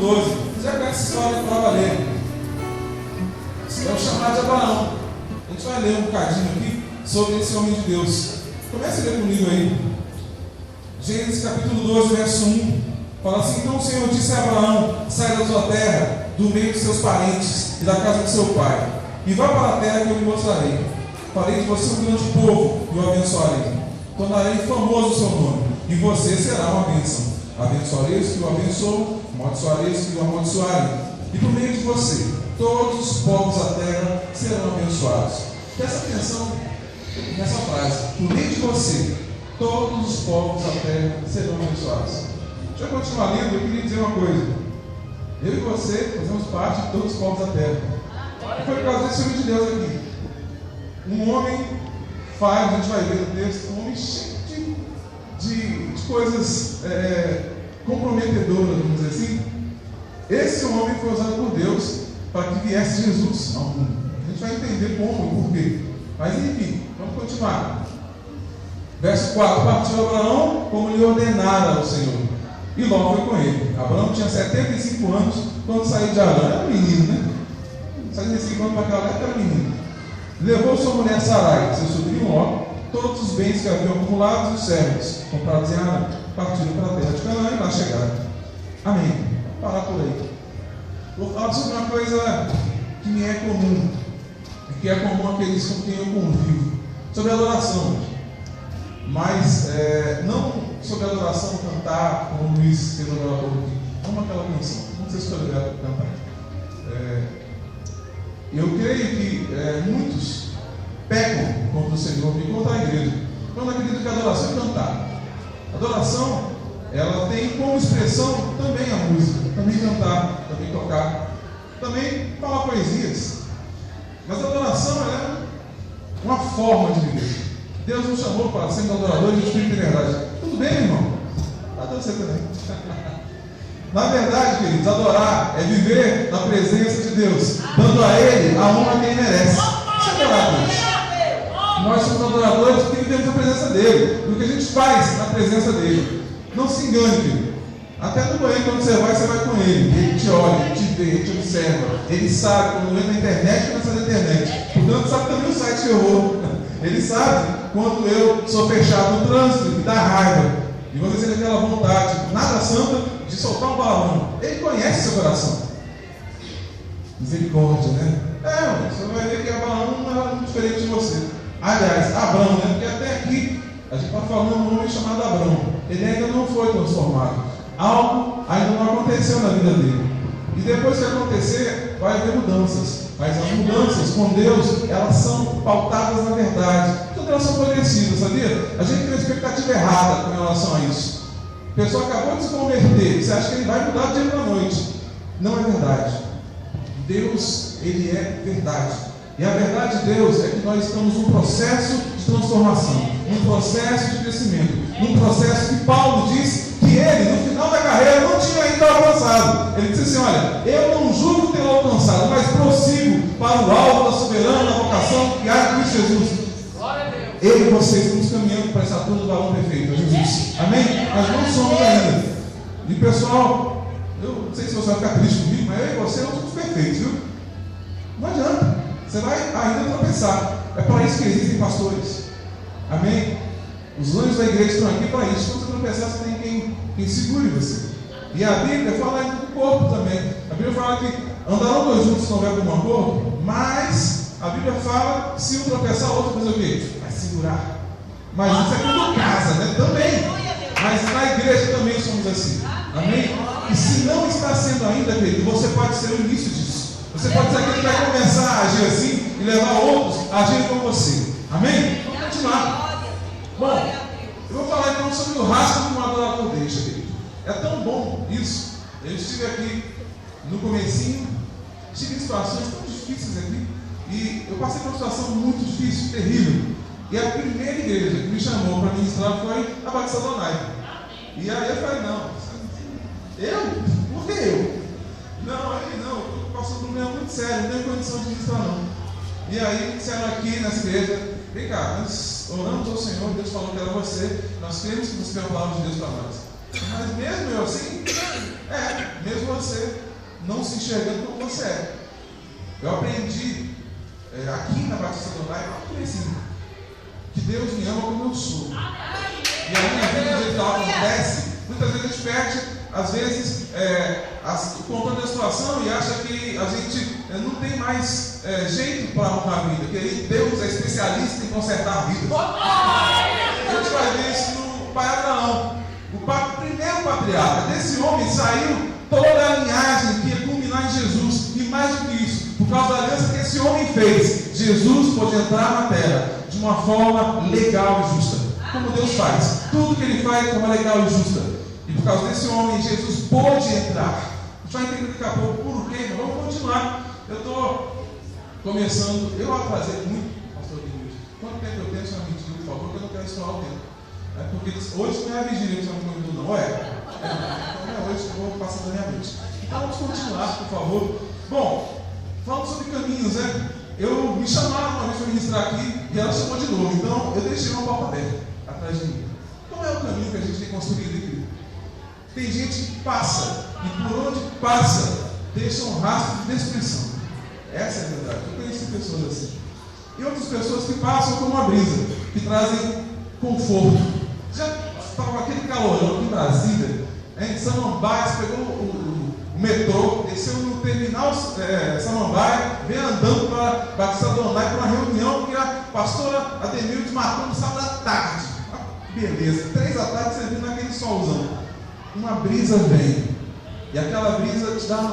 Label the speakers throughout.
Speaker 1: 12. Já conhece essa história para valer. É o chamado de Abraão. A gente vai ler um bocadinho aqui sobre esse homem de Deus. Comece a ler comigo aí. Gênesis capítulo 12, verso 1. Fala assim: então o Senhor disse a Abraão: sai da tua terra, do meio de seus parentes e da casa de seu pai, e vá para a terra que eu lhe mostrarei. Farei de você um grande povo e o abençoarei. Tornarei famoso o seu nome, e você será uma bênção. Abençoarei os que o abençoam, amaldiçoarei os que o amaldiçoarem. E por meio de você, todos os povos da terra serão abençoados. Presta atenção nessa frase: por meio de você, todos os povos da terra serão abençoados. Deixa eu continuar lendo. Eu queria dizer uma coisa: eu e você fazemos parte de todos os povos da terra. E foi por causa desse homem de Deus aqui. Um homem faz, a gente vai ver no texto, um homem cheio de coisas comprometedoras, vamos dizer assim. Esse homem foi usado por Deus para que viesse Jesus ao mundo. A gente vai entender como e porquê. Mas enfim, vamos continuar. Verso 4: partiu Abraão como lhe ordenara o Senhor, e Ló foi com ele. Abraão tinha 75 anos quando saiu de Arã. Era um menino, né? 75 anos para aquela época era menino. Levou sua mulher Sarai, seu sobrinho Ló, todos os bens que haviam acumulados e os servos comprados em Arã. Partiram para a terra de Canaã e lá chegaram. Amém. Vou parar por aí. Vou falar sobre uma coisa que me é comum, e que é comum àqueles com quem eu convivo, sobre adoração. Mas não sobre adoração, cantar, como o Luiz fez agora há pouco aqui. Vamos aquela canção, não sei se escolher cantar. Eu creio que muitos pecam contra o Senhor e contra a igreja, quando acreditam que a adoração é cantar. A adoração, ela tem como expressão também a música, também cantar, também tocar, também falar poesias. Mas a adoração é uma forma de viver. Deus nos chamou para sermos adoradores de espírito e verdade. Tudo bem, irmão? Até você também. Na verdade, queridos, adorar é viver na presença de Deus, dando a Ele a honra que Ele merece. Isso é adorar a Deus. Nós somos adoradores porque vivemos na presença dEle, do que a gente faz na presença dEle. Não se engane, querido. Até no banheiro, quando você vai com Ele. Ele te olha, Ele te vê, Ele te observa. Ele sabe quando entra na internet e começa na internet. Portanto, sabe também o site que eu vou. Ele sabe quando eu sou fechado no trânsito e dá raiva. E você sente aquela vontade, nada santa, de soltar um balão. Ele conhece seu coração. Misericórdia, né? Você vai ver que Abraão não era muito diferente de você. Aliás, Abraão, né? Porque até aqui a gente está falando de um homem chamado Abraão. Ele ainda não foi transformado. Algo ainda não aconteceu na vida dele. E depois que acontecer, vai haver mudanças. Mas as mudanças com Deus, elas são pautadas na verdade. Então elas são progressivas, sabia? A gente tem uma expectativa errada com relação a isso. A pessoa acabou de se converter, você acha que ele vai mudar do dia para a noite. Não é verdade. Deus, Ele é verdade. E a verdade de Deus é que nós estamos num processo de transformação, num processo de crescimento, num processo que Paulo diz que ele, no final da carreira, não tinha ainda alcançado. Ele disse assim: olha, eu não julgo ter alcançado, mas prossigo para o alto da soberana vocação que há em Cristo Jesus. Eu e vocês estamos caminhando para essa altura do balão perfeito, Jesus. Amém? Mas não somos ainda. E pessoal, eu não sei se você vai ficar triste comigo, mas eu e você não somos perfeitos, viu? Não adianta. Você vai ainda tropeçar. É para isso que existem pastores. Amém? Os anjos da igreja estão aqui para isso. Quando você tropeçar, você tem quem segure você. E a Bíblia fala do corpo também. A Bíblia fala que andarão dois juntos se não houver comum acordo, mas a Bíblia fala que se um tropeçar, o outro fazer o quê? Vai segurar. Mas isso é quando casa, né? Também. Mas na igreja também somos assim. Amém? E se não está sendo ainda, querido, você pode ser o início disso. Você pode ser aquele que vai começar a agir assim e levar outros a agirem com você. Amém? Vamos continuar. Bom, eu vou falar então sobre o rastro que um adorador deixa, querido. É tão bom isso. Eu estive aqui no comecinho, tive em situações tão difíceis aqui, e eu passei por uma situação muito difícil, terrível. E a primeira igreja que me chamou para ministrar foi a Batista do Onai. E aí eu falei: não, eu? Por que eu? Não, aí não, eu estou passando por um problema muito sério, não tenho condição de ministrar não. E aí disseram aqui nessa igreja: vem cá, nós oramos ao Senhor, Deus falou que era você, nós cremos que você tem a palavra de Deus para nós. Mas mesmo eu assim, mesmo você não se enxergando como você é. Eu aprendi aqui na Batista do Lai, assim, que Deus me ama como eu sou. E a minha vida, do jeito que ela acontece, muitas vezes a gente perde, às vezes, o controle da situação e acha que a gente não tem mais jeito para arrumar a vida, que Deus é especialista em consertar vidas. A gente vai ver isso no pai Abraão. O primeiro patriarca, desse homem saiu toda a linhagem que ia culminar em Jesus, e mais do que isso, por causa da aliança que esse homem fez, Jesus pôde entrar na terra de uma forma legal e justa, como Deus faz. Tudo que Ele faz de forma legal e justa. E por causa desse homem, Jesus pôde entrar. A gente vai entender daqui a pouco por quê, mas vamos continuar. Eu estou começando, eu atrasei muito, pastor Denilson. Quanto tempo eu tenho, senhor me diga, por favor, que eu não quero estourar o tempo. Porque hoje não é a vigília que o senhor me convidou, não é? Então não é hoje que eu vou passar da minha noite. Então vamos continuar, por favor. Bom, falando sobre caminhos, eu me chamaram uma vez para ministrar aqui e ela chamou de novo. Então eu deixei uma porta aberta atrás de mim. Qual é o caminho que a gente tem construído aqui? Tem gente que passa e por onde passa deixa um rastro de destruição. Essa é a verdade. Eu conheci pessoas assim. E outras pessoas que passam como uma brisa, que trazem conforto. Já estava aquele calorão aqui em Brasília, em Samambaia, você pegou o metrô, desceu no terminal Samambaia, veio andando para Batista do Lai para uma reunião que a pastora Ademilde matou no sábado à tarde. Beleza, 3 da tarde você viu naquele solzão. Uma brisa vem, e aquela brisa te dá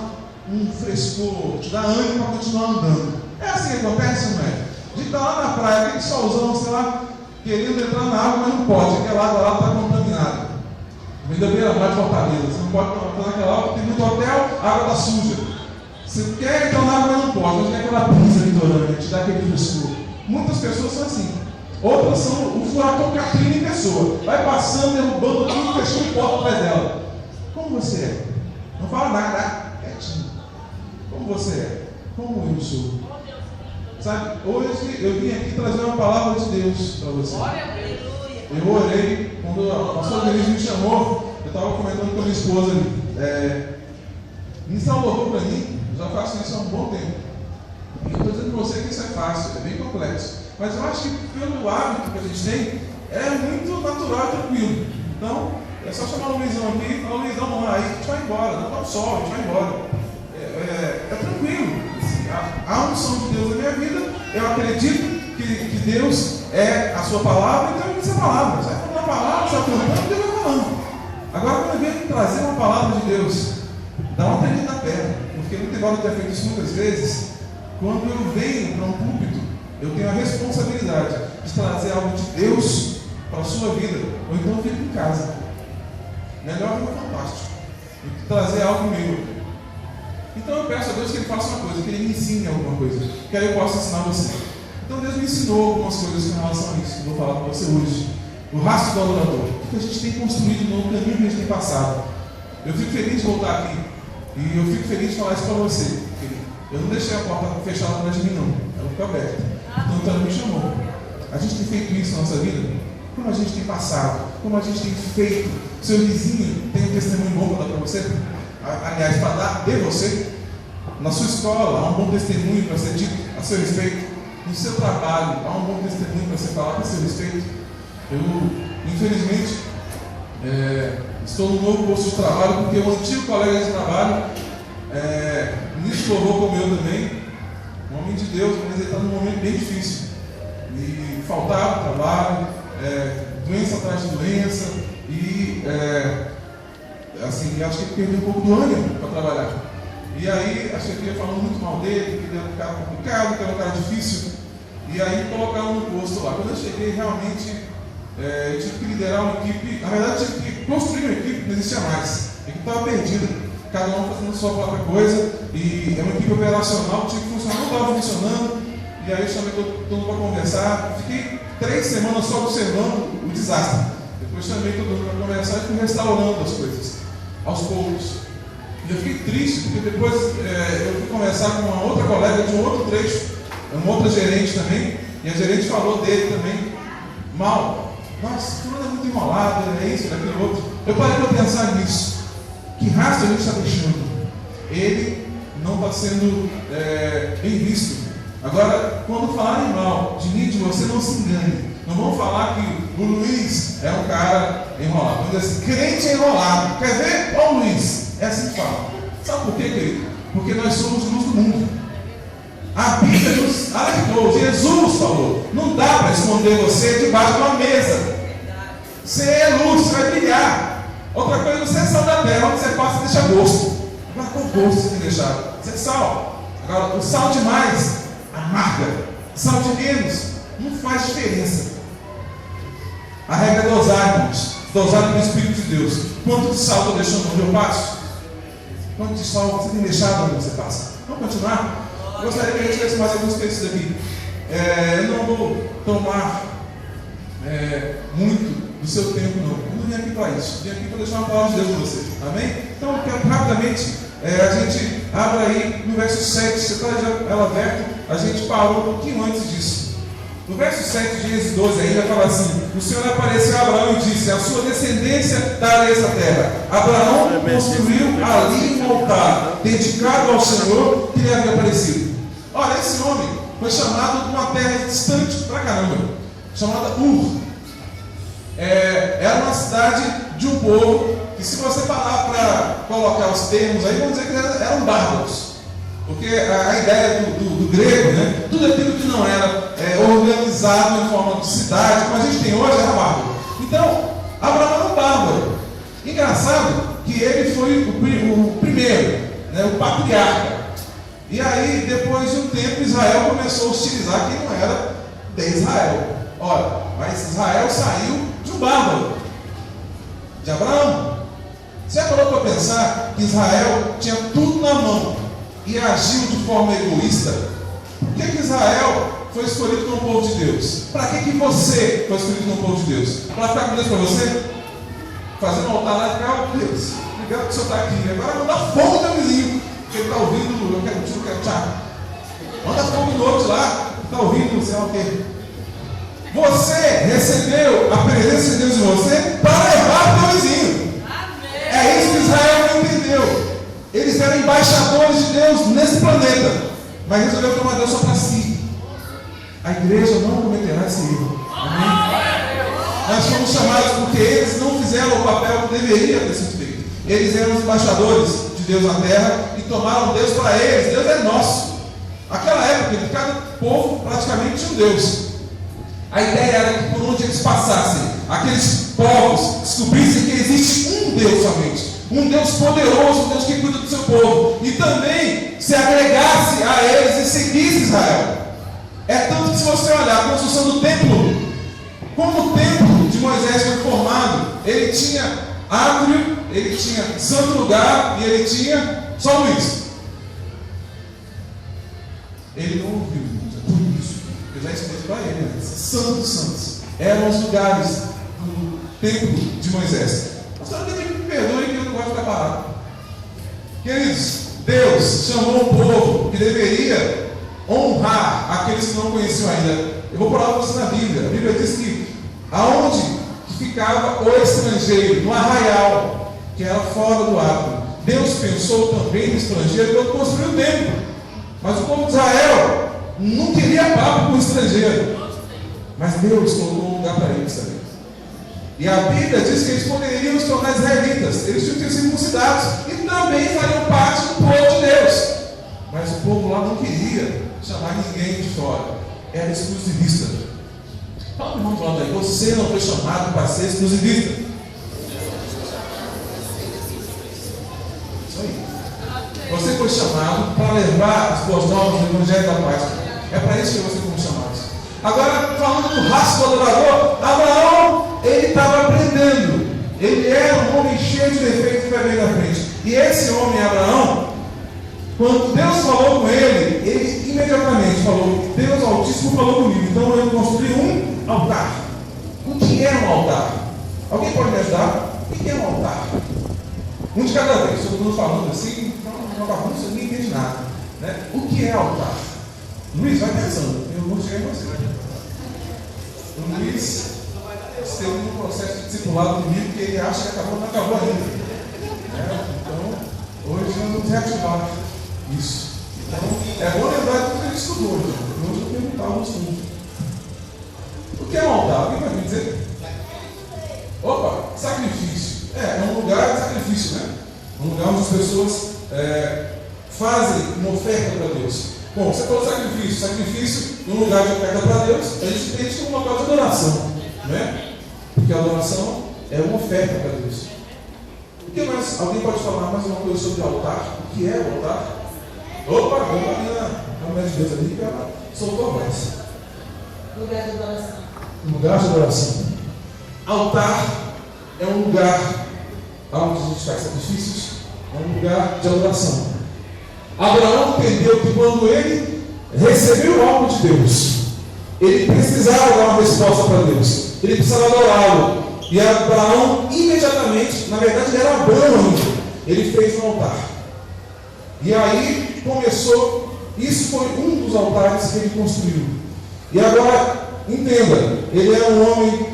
Speaker 1: um frescor, te dá ânimo para continuar andando. É assim que acontece, não é? A gente está lá na praia, aquele solzão, sei lá, querendo entrar na água, mas não pode, aquela água lá está contaminada. Ainda beira-mar de Fortaleza, você não pode entrar naquela água, tem muito hotel, a água está suja. Você quer entrar na água, mas não pode, mas tem aquela brisa litorânea, te dá aquele frescor. Muitas pessoas são assim. Outras são o furacão Katrina em pessoa. Vai passando, derrubando tudo, fechando porta atrás dela. Como você é? Não fala nada, quietinho. Como você é? Como eu sou? Sabe, hoje eu vim aqui trazer uma palavra de Deus para você. Eu orei, quando a pastora Denise me chamou, eu estava comentando com a minha esposa ali. Ministrar um louvor para mim, eu já faço isso há um bom tempo. E eu estou dizendo para você que isso é fácil, é bem complexo. Mas eu acho que pelo hábito que a gente tem, é muito natural e tranquilo. Então, é só chamar o Luizão aqui e falar: Luizão, vamos lá, aí a gente vai embora, não dá um sol, a gente vai embora. É tranquilo. A unção de Deus na minha vida, eu acredito que Deus é a sua palavra, então eu vou dizer a palavra. Sai falando a palavra, sai cantando, Deus vai falando. Agora, quando eu venho trazer uma palavra de Deus, dá uma tremenda na perna, porque muito embora eu tenha feito isso muitas vezes, quando eu venho para um púlpito, eu tenho a responsabilidade de trazer algo de Deus para a sua vida, ou então eu fico em casa. Melhor do que fantástico. E trazer algo meu. Então eu peço a Deus que Ele faça uma coisa, que Ele me ensine alguma coisa, que aí eu possa ensinar você. Então Deus me ensinou algumas coisas com relação a isso, que eu vou falar para você hoje. O rastro do adorador. O que a gente tem construído no caminho que a gente tem passado. Eu fico feliz de voltar aqui. E eu fico feliz de falar isso para você. Eu não deixei a porta fechada atrás de mim, não. Ela ficou aberta. Então Ele me chamou. A gente tem feito isso na nossa vida? Como a gente tem passado? Como a gente tem feito? Seu vizinho tem um testemunho bom para dar para você? Aliás, para dar de você. Na sua escola, há um bom testemunho para ser dito a seu respeito. No seu trabalho, há um bom testemunho para ser falado a seu respeito. Eu, infelizmente, estou no novo posto de trabalho, porque o antigo colega de trabalho nisso louvou como eu também, um homem de Deus, mas ele está num momento bem difícil. E faltava trabalho, doença atrás de doença, e assim, acho que ele perdeu um pouco do ânimo para trabalhar. E aí a chefia falando muito mal dele, que ele era um cara complicado, que era um cara difícil, e aí me colocaram no posto lá. Quando eu cheguei, realmente, eu tive que liderar uma equipe, na verdade eu tive que construir uma equipe que não existia mais. A equipe estava perdida, cada um fazendo a sua própria coisa, e é uma equipe operacional, tinha que funcionar, não estava funcionando, e aí eu chamei todo mundo para conversar. Fiquei 3 semanas só observando o desastre. Depois chamei todo mundo para conversar e fui restaurando as coisas, aos poucos. E eu fiquei triste, porque depois eu fui conversar com uma outra colega de um outro trecho, uma outra gerente também, e a gerente falou dele também, mal. Nossa, fulano é muito enrolado, é isso, é aquele outro. Eu parei para pensar nisso. Que rastro a gente está deixando? Ele não está sendo bem visto. Agora, quando falarem mal de mim, de você, não se engane. Não vão falar que o Luiz é um cara enrolado. Vamos dizer assim, crente enrolado. Quer ver? Ó o Luiz. É assim que fala. Sabe por quê, querido? Porque nós somos luz do mundo. A Bíblia nos alertou. Jesus falou: não dá para esconder você debaixo de uma mesa. Você é luz, você vai brilhar. Outra coisa, você é sal da terra. Onde você passa, deixa gosto. Agora, qual gosto você tem deixado? Você é sal. Agora, o sal demais amarga. Sal de menos não faz diferença. A regra é dosagem, dosagem do Espírito de Deus. Quanto de sal estou deixando onde eu passo? Quanto de sal você tem deixado onde você passa? Vamos continuar? Eu gostaria que a gente lesse mais alguns textos aqui. Eu não vou tomar muito do seu tempo, não. Eu não vim aqui para isso. Vim aqui para deixar uma palavra de Deus para você. Amém? Então, eu quero rapidamente, a gente abre aí no verso 7. Você está já ela aberto? A gente parou um pouquinho antes disso. No verso 7 de Êxodo 12 ainda fala assim: o Senhor apareceu a Abraão e disse: a sua descendência dará essa terra. Abraão construiu ali um altar dedicado ao Senhor que lhe havia aparecido. Olha, esse homem foi chamado de uma terra distante pra caramba, chamada Ur. Era uma cidade de um povo que, se você parar para colocar os termos aí, vamos dizer que eram bárbaros. Porque a ideia do grego, né, tudo aquilo que não era organizado em forma de cidade, como a gente tem hoje, era bárbaro. Então, Abraão era um bárbaro. Engraçado que ele foi o primeiro, né, o patriarca. E aí, depois de um tempo, Israel começou a hostilizar quem não era de Israel. Ora, mas Israel saiu de um bárbaro, de Abraão. Você já parou para pensar que Israel tinha tudo na mão e agiu de forma egoísta? Por que Israel foi escolhido como povo de Deus? Para que você foi escolhido como povo de Deus? Para ficar com Deus para você? Fazer um altar lá e ficar: oh, Deus, obrigado que o Senhor está aqui. Agora manda fogo no meu vizinho, que ele está ouvindo, eu quero tio, eu quero tchau. Manda fogo no outro lá, que está ouvindo, sei lá o quê. Você recebeu a presença de Deus em você para levar para o teu vizinho. É isso que Israel não entendeu. Eles eram embaixadores de Deus nesse planeta, mas resolveram tomar Deus só para si. A igreja não cometerá esse erro. Amém? Nós fomos chamados porque eles não fizeram o papel que deveria ter sido feito. Eles eram os embaixadores de Deus na terra e tomaram Deus para eles. Deus é nosso. Naquela época, cada povo praticamente tinha um Deus. A ideia era que por onde eles passassem, aqueles povos descobrissem que existe um Deus somente. Um Deus poderoso, um Deus que cuida do seu povo. E também se agregasse a eles e seguisse Israel. É tanto que, se você olhar a construção do templo, como o templo de Moisés foi formado, ele tinha átrio, ele tinha santo lugar e ele tinha só Luiz. Ele não ouviu, por isso. Eu já expliquei para ele, né? Santo dos Santos eram os lugares do templo de Moisés. Mas só me perdoe que eu não gosto de ficar parado. Queridos, Deus chamou um povo que deveria honrar aqueles que não conheciam ainda. Eu vou falar para você na Bíblia. A Bíblia diz que aonde ficava o estrangeiro, no arraial, que era fora do átrio, Deus pensou também no estrangeiro quando construiu o templo. Mas o povo de Israel não queria papo com o estrangeiro. Mas Deus colocou um lugar para eles também. E a Bíblia diz que eles poderiam se tornar israelitas. Eles tinham que ser circuncidados e também fariam parte do povo de Deus. Mas o povo lá não queria chamar ninguém de fora. Era exclusivista. Fala para o irmão do lado aí: você não foi chamado para ser exclusivista. Isso aí. Você foi chamado para levar as boas novas do Evangelho da Paz. É para isso que você foi chamado. Agora, falando do rastro do adorador, Abraão, ele estava aprendendo. Ele era um homem cheio de defeitos que vai ver na frente. E esse homem, Abraão, quando Deus falou com ele, ele imediatamente falou: Deus Altíssimo falou comigo, então eu construí um altar. O que é um altar? Alguém pode me ajudar? O que é um altar? Um de cada vez. Todo mundo falando assim, uma bagunça, ninguém entende nada, né? O que é altar? Luiz, vai pensando. Eu não cheguei a você. Luiz. Esteve num processo de discipulado comigo que ele acha que acabou, não acabou ainda. Então, hoje vamos reativar isso. Então, é bom lembrar de tudo que ele estudou. Hoje eu perguntar no estudo. O que é um altar? Alguém vai me dizer? Opa, sacrifício. É um lugar de sacrifício, né? Um lugar onde as pessoas fazem uma oferta para Deus. Bom, você falou sacrifício. Sacrifício num lugar de oferta para Deus, a gente entende como uma coisa de adoração, né? Porque a adoração é uma oferta para Deus. O que mais? Alguém pode falar mais uma coisa sobre o altar? O que é o altar? Opa, vamos ali na mulher de Deus ali que ela soltou a voz.
Speaker 2: Lugar de adoração.
Speaker 1: Lugar de adoração. Altar é um lugar onde a gente faz sacrifícios, é um lugar de adoração. Abraão entendeu que quando ele recebeu algo de Deus, ele precisava dar uma resposta para Deus, ele precisava adorá-lo. E Abraão imediatamente, na verdade ele era Abraão ainda, ele fez um altar. E aí começou, isso foi um dos altares que ele construiu. E agora, entenda, ele era um homem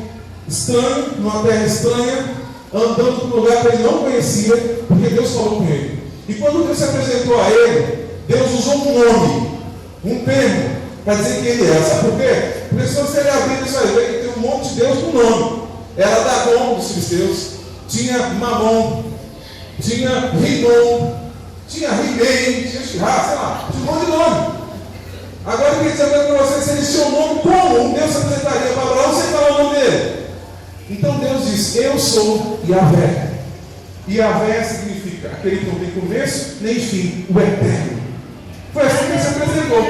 Speaker 1: estranho, numa terra estranha, andando por um lugar que ele não conhecia, porque Deus falou com ele. E quando Deus se apresentou a ele, Deus usou um nome, um termo, para dizer quem ele era. Sabe por quê? Porque se você abrir isso aí, ver que tem um monte de Deus com nome. Era Dagon dos filisteus, tinha Mamon, tinha Rinom, tinha Rimei, tinha Shirá, sei lá, tinha um monte de nome. Agora eu queria dizer para vocês, se eles tinham um nome comum, Deus se apresentaria para Abraão sem falar o nome dele. Então Deus diz: eu sou Yahvé. Yahvé significa aquele que não tem começo nem fim, o eterno. Foi assim que ele se apresentou.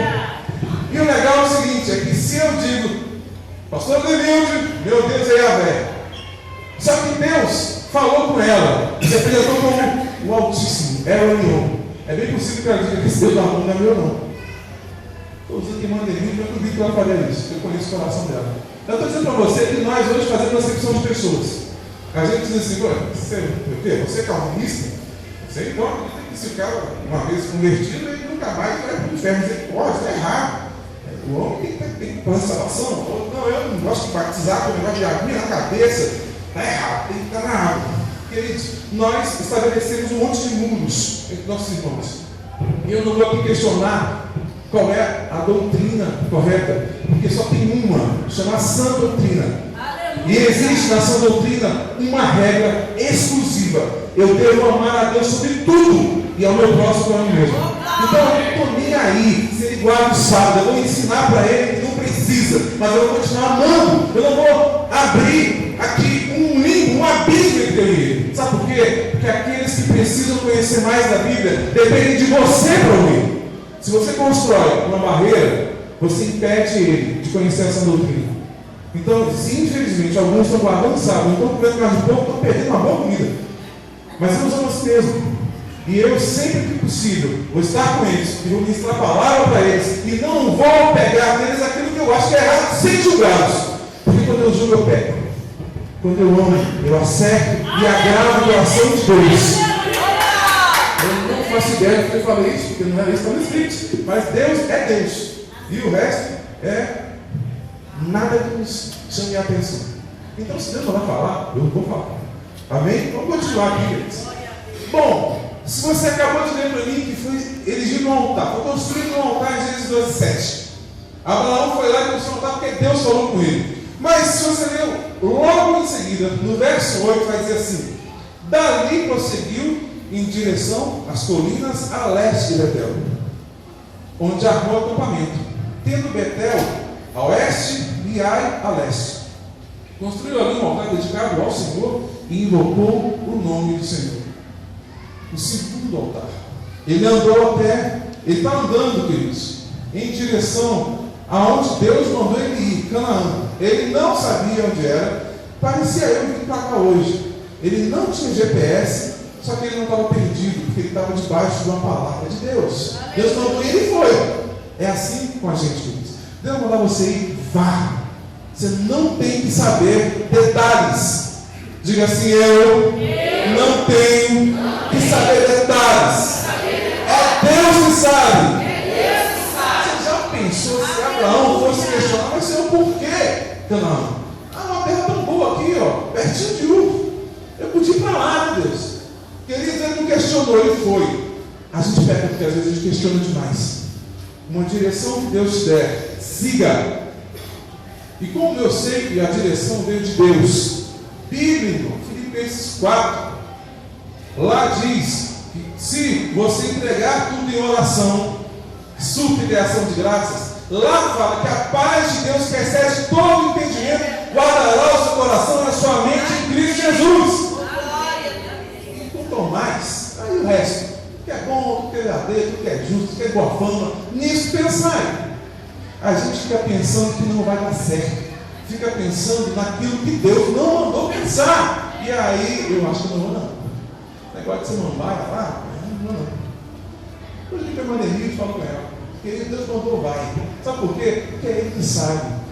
Speaker 1: E o legal é o seguinte, é que se eu digo, pastor Denilde, meu Deus é Yahvé. Só que Deus falou com ela, se apresentou como o Altíssimo, Elion. É bem possível que ela diga que esse Deus da mão não é meu não. Estou dizendo que manda Denilde, eu duvido que ela faria isso, eu conheço o coração dela. Eu estou dizendo para você que nós hoje fazemos acepção de pessoas. A gente diz assim, você é calvinista? Você então, se o cara uma vez convertido, ele nunca mais vai para o inferno. Você pode, está errado. O homem tem que fazer salvação. Não, eu não gosto de batizar com o negócio de aguinha na cabeça. Está errado, tem que estar na água. Queridos, nós estabelecemos um monte de muros entre nossos irmãos. E eu não vou aqui questionar qual é a doutrina correta, porque só tem uma, chamada sã doutrina. E existe na sã doutrina uma regra exclusiva: eu devo amar a Deus sobre tudo e ao meu próximo como a mim mesmo. Então eu não estou nem aí se ele guarda o sábado, eu vou ensinar para ele que não precisa, mas eu vou continuar amando. Eu não vou abrir aqui um limbo, um abismo entre eu e ele. Sabe por quê? Porque aqueles que precisam conhecer mais da Bíblia dependem de você para ouvir. Se você constrói uma barreira, você impede ele de conhecer essa doutrina. Então, infelizmente, alguns estão guardando sábado, não estão comendo carne de porco, estão perdendo uma boa comida. Mas eu amo assim mesmo. E eu, sempre que possível, vou estar com eles e vou ministrar a palavra para eles. E não vou pegar deles aquilo que eu acho que é errado, sem julgá-los. Porque quando eu julgo, eu pego. Quando eu amo, eu acerto e agravo o coração de Deus. Eu não faço ideia de que eu falei isso, porque não era isso que estava escrito. Mas Deus é Deus. E o resto é nada que nos chame a atenção. Então, se Deus não vai falar, eu vou falar. Amém? Vamos continuar aqui, queridos. Bom, se você acabou de ler para mim que foi erigido um altar, foi construído um altar em Gênesis 12:7. Abraão foi lá e construiu um altar porque Deus falou com ele. Mas se você ler logo em seguida, no verso 8, vai dizer assim: dali prosseguiu em direção às colinas a leste de Betel, onde armou acampamento, tendo Betel a oeste e Ai a leste. Construiu ali um altar dedicado ao Senhor e invocou o nome do Senhor. O segundo altar. Ele andou até, ele está andando, queridos, em direção aonde Deus mandou ele ir, Canaã. Ele não sabia onde era. Parecia eu vir para cá hoje. Ele não tinha GPS, só que ele não estava perdido, porque ele estava debaixo de uma palavra de Deus. Deus mandou ele e foi. É assim com a gente, queridos. Deus mandar você ir, vá. Você não tem que saber detalhes. Diga assim: eu não tenho que saber detalhes. É Deus que sabe. Você já pensou se Abraão fosse questionar, mas Senhor, por quê? Canaã? Uma terra tão boa, pertinho de Ur. Eu podia ir para lá, meu Deus. Queridos, ele não questionou, ele foi. A gente pega porque às vezes a gente questiona demais. Uma direção que Deus te der, siga. E como eu sei que a direção veio de Deus, Bíblia, irmão, Filipenses 4, lá diz que se você entregar tudo em oração, súplica e ação de graças, lá fala que a paz de Deus que excede todo entendimento guardará o seu coração e a sua mente em Cristo Jesus. E quanto mais, aí o resto, tudo que é bom, tudo que é verdadeiro, tudo que é justo, tudo que é boa fama, nisso pensai. A gente fica pensando que não vai dar certo, fica pensando naquilo que Deus não mandou pensar, e aí eu acho que não vou não. O negócio de ser mambaia lá, não vou não. Hoje eu fui uma e falo com ela, querido, Deus mandou, vai. Sabe por quê? Porque é Ele que sabe.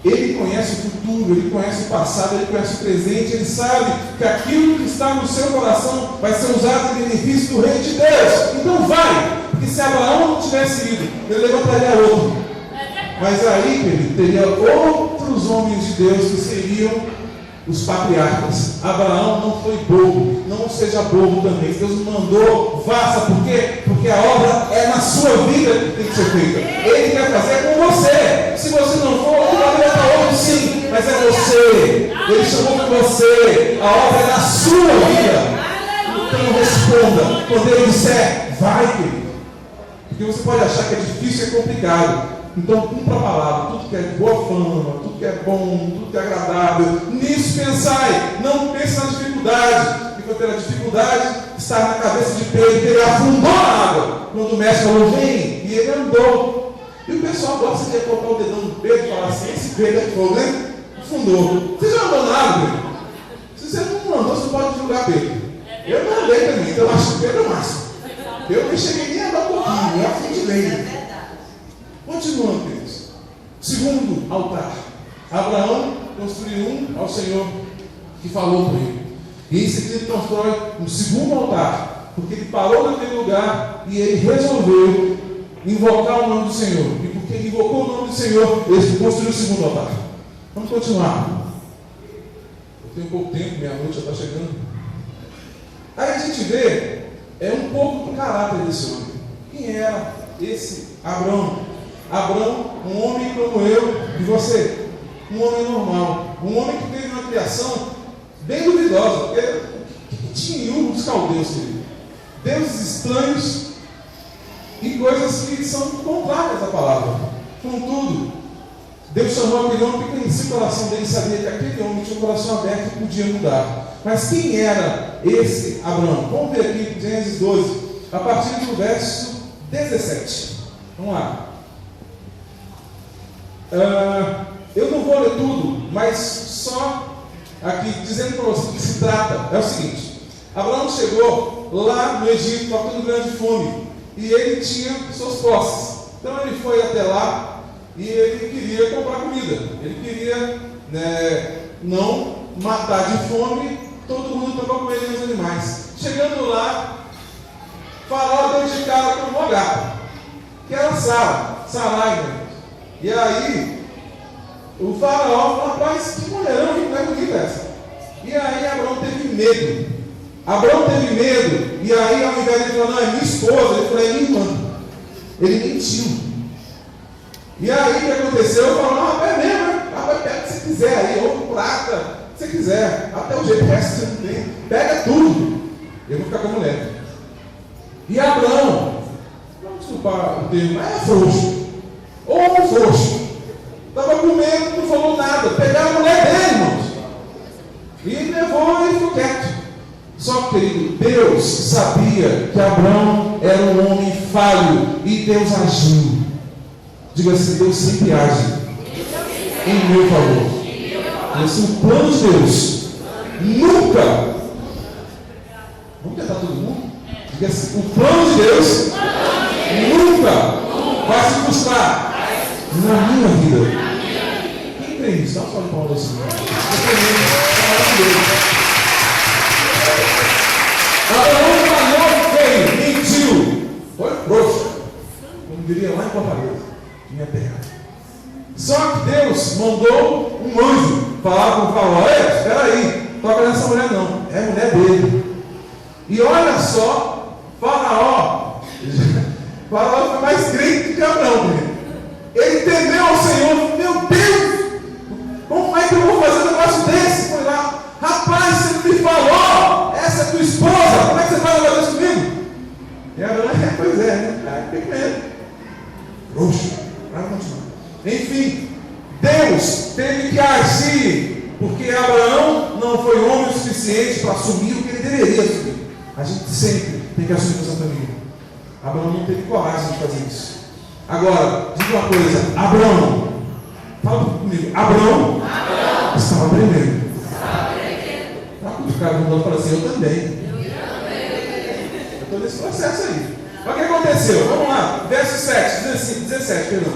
Speaker 1: Ele conhece o futuro, Ele conhece o passado, Ele conhece o presente, Ele sabe que aquilo que está no seu coração vai ser usado em benefício do Reino de Deus. Então vai, porque se Abraão não tivesse ido, ele levantaria outro. Mas aí, querido, teria outros homens de Deus que seriam os patriarcas. Abraão não foi bobo, não seja bobo também. Deus mandou, faça, por quê? Porque a obra é na sua vida que tem que ser feita. Ele quer fazer com você. Se você não for, ele vai levar outro sim, mas é você. Ele chamou com você. A obra é na sua vida. Então responda. Quando ele disser, vai, querido. Porque você pode achar que é difícil e é complicado. Então, cumpra a palavra, tudo que é boa fama, tudo que é bom, tudo que é agradável, nisso pensai, não pense na dificuldade, porque ter a dificuldade está na cabeça de Pedro, que ele afundou na água, quando o mestre falou, vem, e ele andou. E o pessoal gosta de colocar o dedão no Pedro e falar assim, esse Pedro é fogo, né? Afundou. Você já andou na água, Pedro? Se você não andou, você pode julgar Pedro. Eu não andei também, então eu acho que Pedro é o máximo. Eu nem cheguei nem a andar um pouquinho, eu afundei. Continuando, queridos. Segundo altar. Abraão construiu um ao Senhor que falou com ele. E em seguida ele constrói um segundo altar. Porque ele parou naquele lugar e ele resolveu invocar o nome do Senhor. E porque ele invocou o nome do Senhor, ele construiu o segundo altar. Vamos continuar. Eu tenho pouco tempo, meia-noite já está chegando. Aí a gente vê um pouco do caráter desse homem. Quem era esse Abraão? Abraão, um homem como eu e você, um homem normal, um homem que teve uma criação bem duvidosa, porque o que tinha em Ur dos caldeus, querido? Deuses estranhos e coisas que são contrárias à palavra. Contudo, Deus chamou aquele homem porque em seu coração dele sabia que aquele homem tinha um coração aberto e podia mudar. Mas quem era esse Abraão? Vamos ver aqui, Gênesis 12, a partir do verso 17. Vamos lá. Eu não vou ler tudo, mas só aqui dizendo para você que se trata. É o seguinte: Abraão chegou lá no Egito, passando grande fome, e ele tinha suas posses. Então ele foi até lá e ele queria comprar comida. Ele queria não matar de fome todo mundo estava com ele os animais. Chegando lá, Faraó deu de cara com uma gata, que era Sarai. E aí, o Faraó falou, rapaz, que mulherão, que mulher bonita essa. E aí Abraão teve medo. E aí, ao invés de ele falar, não, é minha esposa, ele falou, é minha irmã. Ele mentiu. E aí, o que aconteceu? Ele falou, não, é mesmo, né? Rapaz, pega o que você quiser aí, ouro, prata, o que você quiser. Até o GPS você não tem. Pega tudo. Eu vou ficar com a mulher. E Abraão, vamos desculpar o termo, mas é frouxo. Ou frouxo. Estava com medo, não falou nada. Pegaram a mulher dele, irmãos. E levou e ficou quieto. Só que, querido, Deus sabia que Abraão era um homem falho. E Deus agiu. Diga assim, Deus sempre age em meu favor. Esse é o plano de Deus. Nunca. Vamos tentar todo mundo? Diga assim, o plano de Deus nunca vai se frustrar na minha vida. Quem crê nisso? Dá um salve de palmas assim. Abraão falhou, veio, mentiu, foi frouxo, como diria lá em Fortaleza, minha terra. Só que Deus mandou um anjo falar com o Faraó, espera aí, toca nessa mulher não, é a mulher dele. E olha só, Faraó foi mais crente que Abraão. Ele temeu ao Senhor. Meu Deus, como é que eu vou fazer um negócio desse? Foi lá, rapaz, você não me falou, essa é tua esposa, como é que você vai fazer isso comigo? E Abraão, pois é, né? Tem medo. Roxo, vai continuar. Enfim, Deus teve que agir, porque Abraão não foi homem o suficiente para assumir o que ele deveria assumir. A gente sempre tem que assumir essa família. Abraão não teve coragem de fazer isso. Agora, diga uma coisa, Abraão, fala comigo, Abraão estava aprendendo. Está cutucado no mundo e fala assim, eu também. Eu estou nesse processo aí. Mas o que aconteceu? Vamos lá, verso 7, 17, perdão.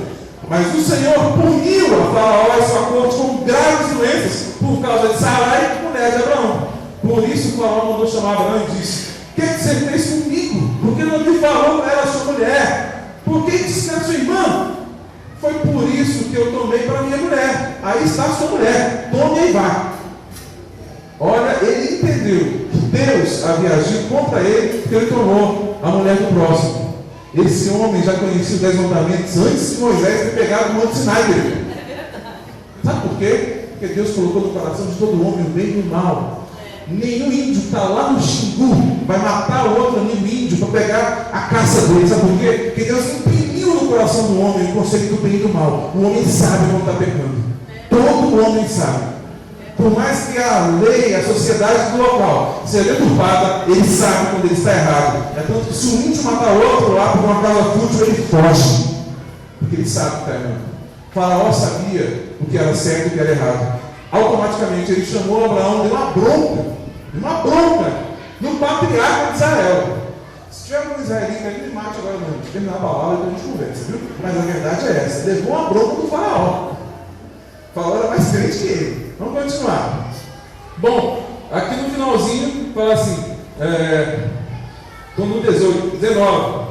Speaker 1: Mas o Senhor puniu a Faraó e sua corte com graves doenças por causa de Sarai, mulher de Abraão. Por isso o Faraó mandou chamar Abraão e disse: o que você fez comigo? Por que não me falou que era sua mulher? Por que disse que era sua irmã? Foi por isso que eu tomei para minha mulher. Aí está sua mulher, tome e vá. Olha, ele entendeu que Deus havia agido contra ele, porque ele tomou a mulher do próximo. Esse homem já conhecia os 10 mandamentos antes de Moisés ter pegado o Monte Sinai dele. Sabe por quê? Porque Deus colocou no coração de todo homem o bem e o mal. Nenhum índio que está lá no Xingu vai matar o outro amigo índio para pegar a caça dele. Sabe por quê? Porque Deus imprimiu no coração do homem o conceito do bem e do mal. O homem sabe quando está pecando. Todo homem sabe. Por mais que a lei, a sociedade do local seja deturpada, ele sabe quando ele está errado. É tanto que se um índio matar o outro lá por uma causa fútil, ele foge. Porque ele sabe que está errado. Faraó sabia o que era certo e o que era errado. Automaticamente ele chamou Abraão, deu uma bronca no patriarca de Israel. Se tiver um israelita aí, me mate agora não. Deixa eu terminar a palavra e a gente conversa, viu? Mas a verdade é essa: levou uma bronca do Faraó. O Faraó era mais crente que ele. Vamos continuar. Bom, aqui no finalzinho fala assim, no 18, 19,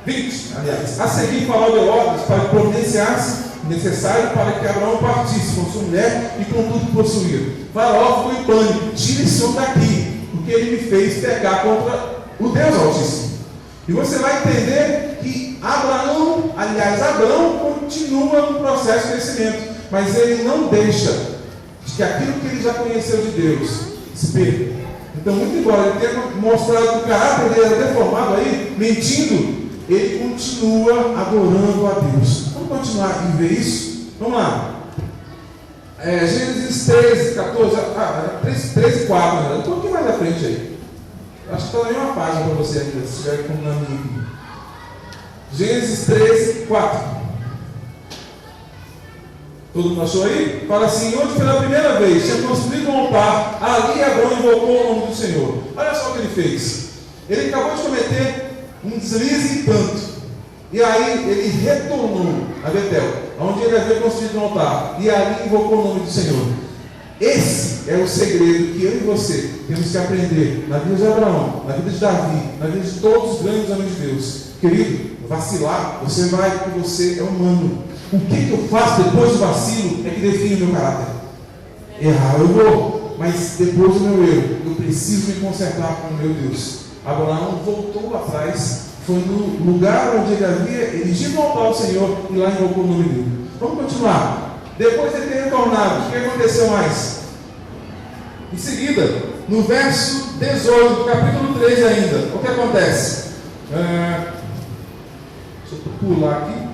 Speaker 1: 20, aliás. A seguir Faraó deu ordens para que providenciasse necessário para que Abraão partisse com sua mulher e com tudo que possuía. Faraó ficou em pânico: tire esse homem daqui, porque ele me fez pecar contra o Deus Altíssimo. E você vai entender que Abraão continua no processo de crescimento, mas ele não deixa que aquilo que ele já conheceu de Deus se perca. Então, muito embora ele tenha mostrado que o caráter dele era deformado aí, mentindo, ele continua adorando a Deus. Vamos continuar e ver isso? Vamos lá. Gênesis 13, 14, 13 e 4, né? Um pouquinho mais à frente aí. Acho que está na mesma página para você ainda, se estiver como na minha aqui. Gênesis 13, 4. Todo mundo achou aí? Fala assim: onde pela primeira vez tinha construído um altar, ali Abraão invocou o nome do Senhor. Olha só o que ele fez. Ele acabou de cometer um deslize e tanto. E aí ele retornou a Betel, onde ele havia construído um altar, e ali invocou o nome do Senhor. Esse é o segredo que eu e você temos que aprender na vida de Abraão, na vida de Davi, na vida de todos os grandes homens de Deus. Querido, vacilar, você vai porque você é humano. O que eu faço depois do vacilo é que define o meu caráter. Errar eu vou, mas depois do meu erro, eu preciso me consertar com o meu Deus. Abraão voltou atrás, foi no lugar onde ele havia erigido o altar ao Senhor e lá invocou o nome dele. Vamos continuar. Depois de ter retornado, o que aconteceu mais? Em seguida, no verso 18, do capítulo 3 ainda, o que acontece? Deixa eu pular aqui.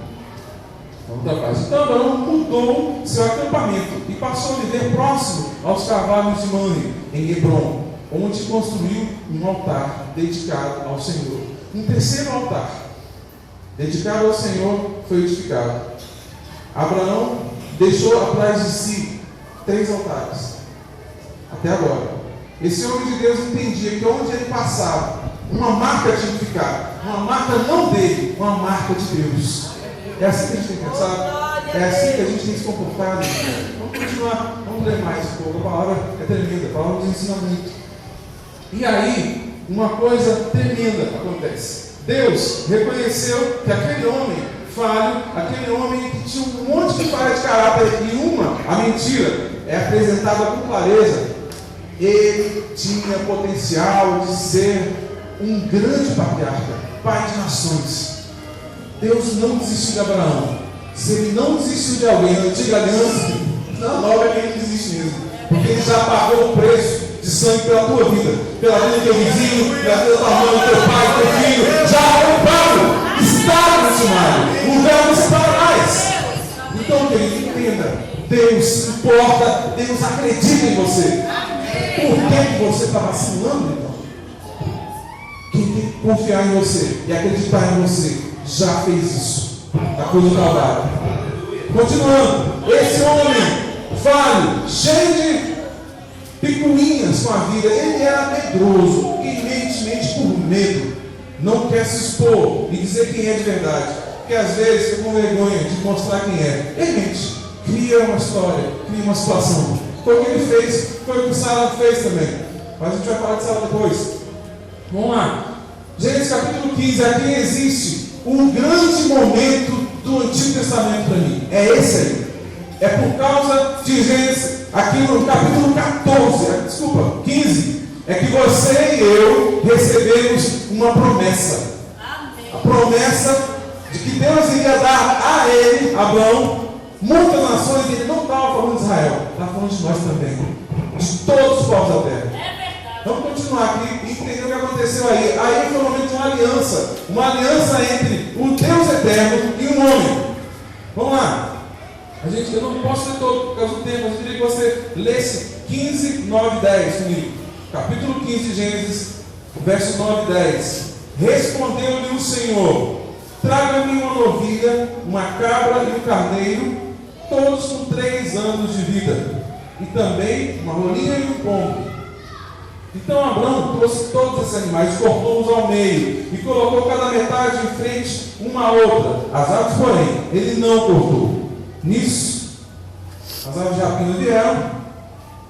Speaker 1: Então Abraão mudou seu acampamento e passou a viver próximo aos cavalos de Mamre, em Hebrom, onde construiu um altar dedicado ao Senhor. Um terceiro altar dedicado ao Senhor foi edificado. Abraão deixou atrás de si 3 altares até agora. Esse homem de Deus entendia que onde ele passava, uma marca tinha que ficar, uma marca não dele, uma marca de Deus. É assim que a gente tem pensado, é assim que a gente tem se comportado. Vamos continuar, vamos ler mais um pouco. A palavra é tremenda, a palavra nos ensina muito. E aí, uma coisa tremenda acontece. Deus reconheceu que aquele homem falho, aquele homem que tinha um monte de falha de caráter, e a mentira é apresentada com clareza. ele tinha potencial de ser um grande patriarca, pai de nações. Deus não desistiu de Abraão. Se ele não desistiu de alguém na antiga aliança, na nova ele não desiste mesmo, porque ele já pagou o preço de sangue pela tua vida, pela vida do teu vizinho, pela vida da tua mãe, do teu pai, do teu filho. Já foi pago, está consumado, o véu não se para mais. Então, querido, entenda, Deus se importa, Deus acredita em você. Por que você está vacilando, então? Quem tem que confiar em você e acreditar em você já fez isso na cruz do Calvário. Continuando, esse homem falho, cheio de picuinhas com a vida, ele era medroso, mente por medo, não quer se expor e dizer quem é de verdade, porque às vezes fica com vergonha de mostrar quem é. Ele mente, cria uma história, cria uma situação. Foi o que ele fez, foi o que Sara fez também, mas a gente vai falar de Sara depois. Vamos lá, Gênesis capítulo 15. Aqui existe um grande momento do Antigo Testamento para mim, é esse aí. É por causa de Gênesis, aqui no capítulo 15, é que você e eu recebemos uma promessa. Amém. A promessa de que Deus iria dar a ele, Abraão, muitas nações. Ele não estava falando de Israel, estava falando de nós também, de todos os povos da terra. Vamos continuar aqui e entender o que aconteceu aí. Aí foi o momento de uma aliança entre o Deus eterno e o homem. Vamos lá. Eu não posso ler todo por causa do tempo, mas eu queria que você lesse 15, 9 e 10 comigo. Capítulo 15 de Gênesis, verso 9 e 10. Respondeu-lhe o Senhor: traga-me uma novilha, uma cabra e um carneiro, todos com 3 anos de vida, e também uma rolinha e um pombo. Então Abraão trouxe todos esses animais, cortou-os ao meio e colocou cada metade em frente uma à outra. As aves, porém, ele não cortou. Nisso, as aves de rapina vieram.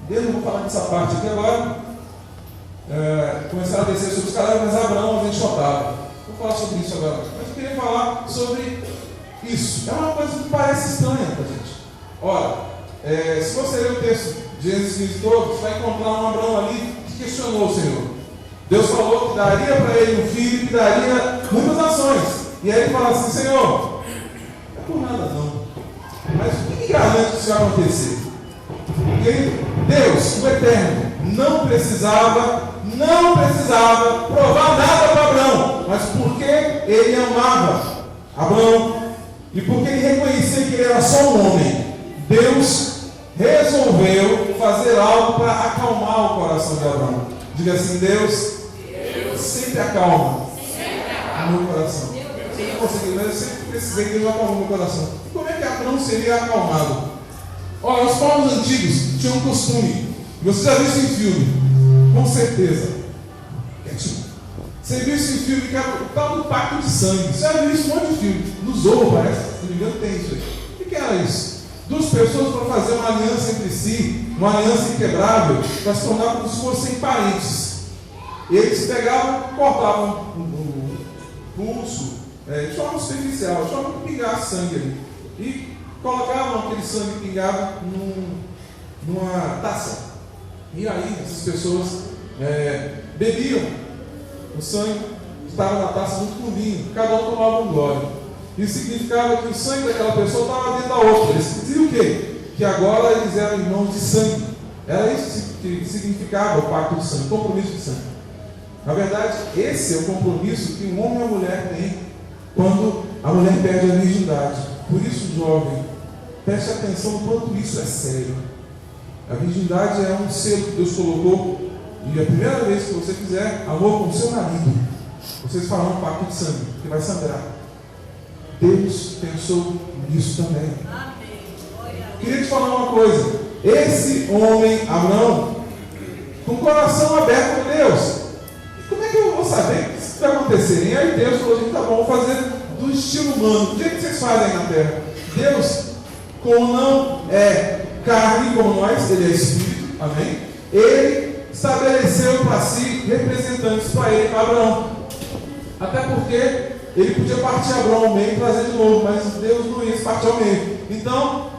Speaker 1: Eu não vou falar dessa parte aqui agora. Começaram a descer sobre os cadáveres, mas Abraão as enxotava. Vou falar sobre isso agora. Mas eu queria falar sobre isso. É uma coisa que parece estranha para a gente. Ora, se você ler o texto de Gênesis 15 todo, você vai encontrar um Abraão ali que questionou o Senhor. Deus falou que daria para ele um filho, que daria muitas nações. E aí ele fala assim: Senhor, não é por nada não, mas o que garante que isso vai acontecer? Porque Deus, o Eterno, não precisava provar nada para Abraão, mas porque ele amava Abraão e porque ele reconhecia que ele era só um homem, Deus resolveu fazer algo para acalmar o coração de Abraão. Diga assim: Deus sempre acalma o meu coração. Eu não consegui, mas eu sempre precisei que Deus acalme o meu coração. E como é que Abraão seria acalmado? Olha, os povos antigos tinham um costume. Você já viu isso em filme? Com certeza. Você viu isso em filme, que é o tal do pacto de sangue. Você já viu isso em um monte de filme. No Zorro, parece. Se não me engano, tem isso aí. O que era isso? 2 pessoas para fazer uma aliança entre si, uma aliança inquebrável, para se tornar como se fossem parentes. Eles pegavam, cortavam o pulso, de forma superficial, de forma que pingasse sangue ali, e colocavam aquele sangue pingado numa taça. E aí essas pessoas bebiam o sangue que estava na taça junto com o vinho, cada um tomava um gole. Isso significava que o sangue daquela pessoa estava dentro da outra. Eles diziam o quê? Que agora eles eram irmãos de sangue. Era isso que significava o pacto de sangue, o compromisso de sangue. Na verdade, esse é o compromisso que um homem e uma mulher têm quando a mulher perde a virgindade. Por isso, jovem, preste atenção no quanto isso é sério. A virgindade é um selo que Deus colocou, e a primeira vez que você fizer amor com o seu marido, vocês farão um pacto de sangue, que vai sangrar. Deus pensou nisso também. Queria te falar uma coisa. Esse homem, Abraão, com o coração aberto para Deus, como é que eu vou saber que isso vai acontecer? E aí Deus falou: tá bom, vou fazer do estilo humano. Do jeito que vocês fazem aí na terra. Deus, como não é carne como nós, ele é espírito, amém? Ele estabeleceu para si representantes para ele, para Abraão. Até porque ele podia partir Abraão ao meio e trazer de novo, mas Deus não ia se partir ao meio. Então,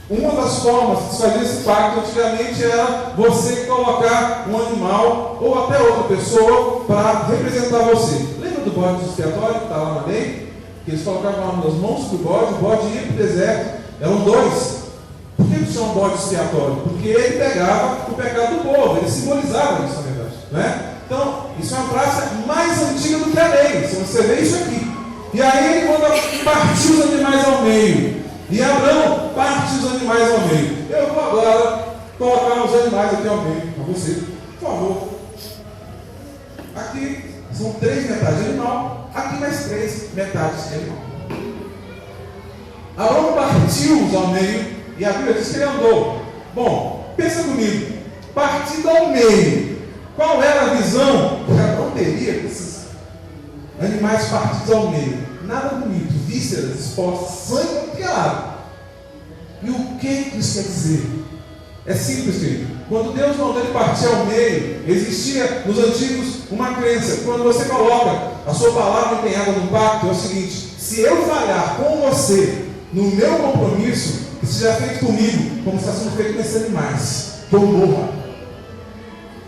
Speaker 1: Uma das formas de fazer esse pacto antigamente era você colocar um animal ou até outra pessoa para representar você. Lembra do bode expiatório que está lá na lei? Que eles colocavam nas mãos do bode, o bode ia para o deserto. Eram dois. Por que eles chamam bode expiatório? Porque ele pegava o pecado do povo, ele simbolizava isso, na verdade. Né? Então, isso é uma prática mais antiga do que a lei. Se você vê isso aqui. E aí ele manda partir os animais ao meio. E Abraão parte os animais ao meio. Eu vou agora colocar os animais aqui ao meio para você, por favor. Aqui são 3 metades de animal, aqui mais 3 metades de animal. Abraão partiu-os ao meio e a Bíblia diz que ele andou. Bom, pensa comigo, partido ao meio. Qual era a visão que Abraão teria desses animais partidos ao meio? Nada bonito, vísceras expostas, sangue pelado. E o que isso quer dizer? É simples, querido. Quando Deus mandou ele partir ao meio, existia nos antigos uma crença. Quando você coloca a sua palavra empenhada no pacto, é o seguinte: se eu falhar com você no meu compromisso, que seja feito comigo, como está sendo feito com esses animais, que eu morra.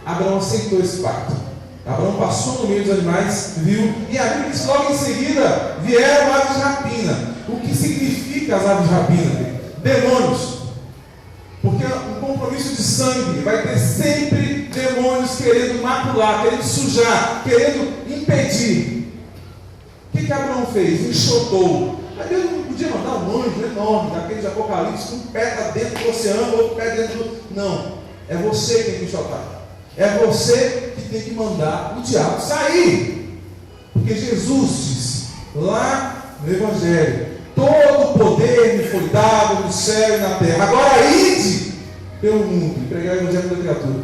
Speaker 1: Abraão aceitou esse pacto. Abraão passou no meio dos animais, viu, e a Bíblia diz logo em seguida: vieram aves de rapina. O que significa as aves de rapina? Demônios. Porque um compromisso de sangue vai ter sempre demônios querendo macular, querendo sujar, querendo impedir. O que Abraão fez? Enxotou. Mas Deus não podia mandar um anjo enorme, daquele de Apocalipse, um pé está dentro do oceano, outro pé dentro do... Não, é você que tem que enxotar. É você que tem que mandar o diabo sair. Porque Jesus disse lá no Evangelho: todo o poder me foi dado no céu e na terra. Agora ide pelo mundo e pregar o Evangelho da criatura.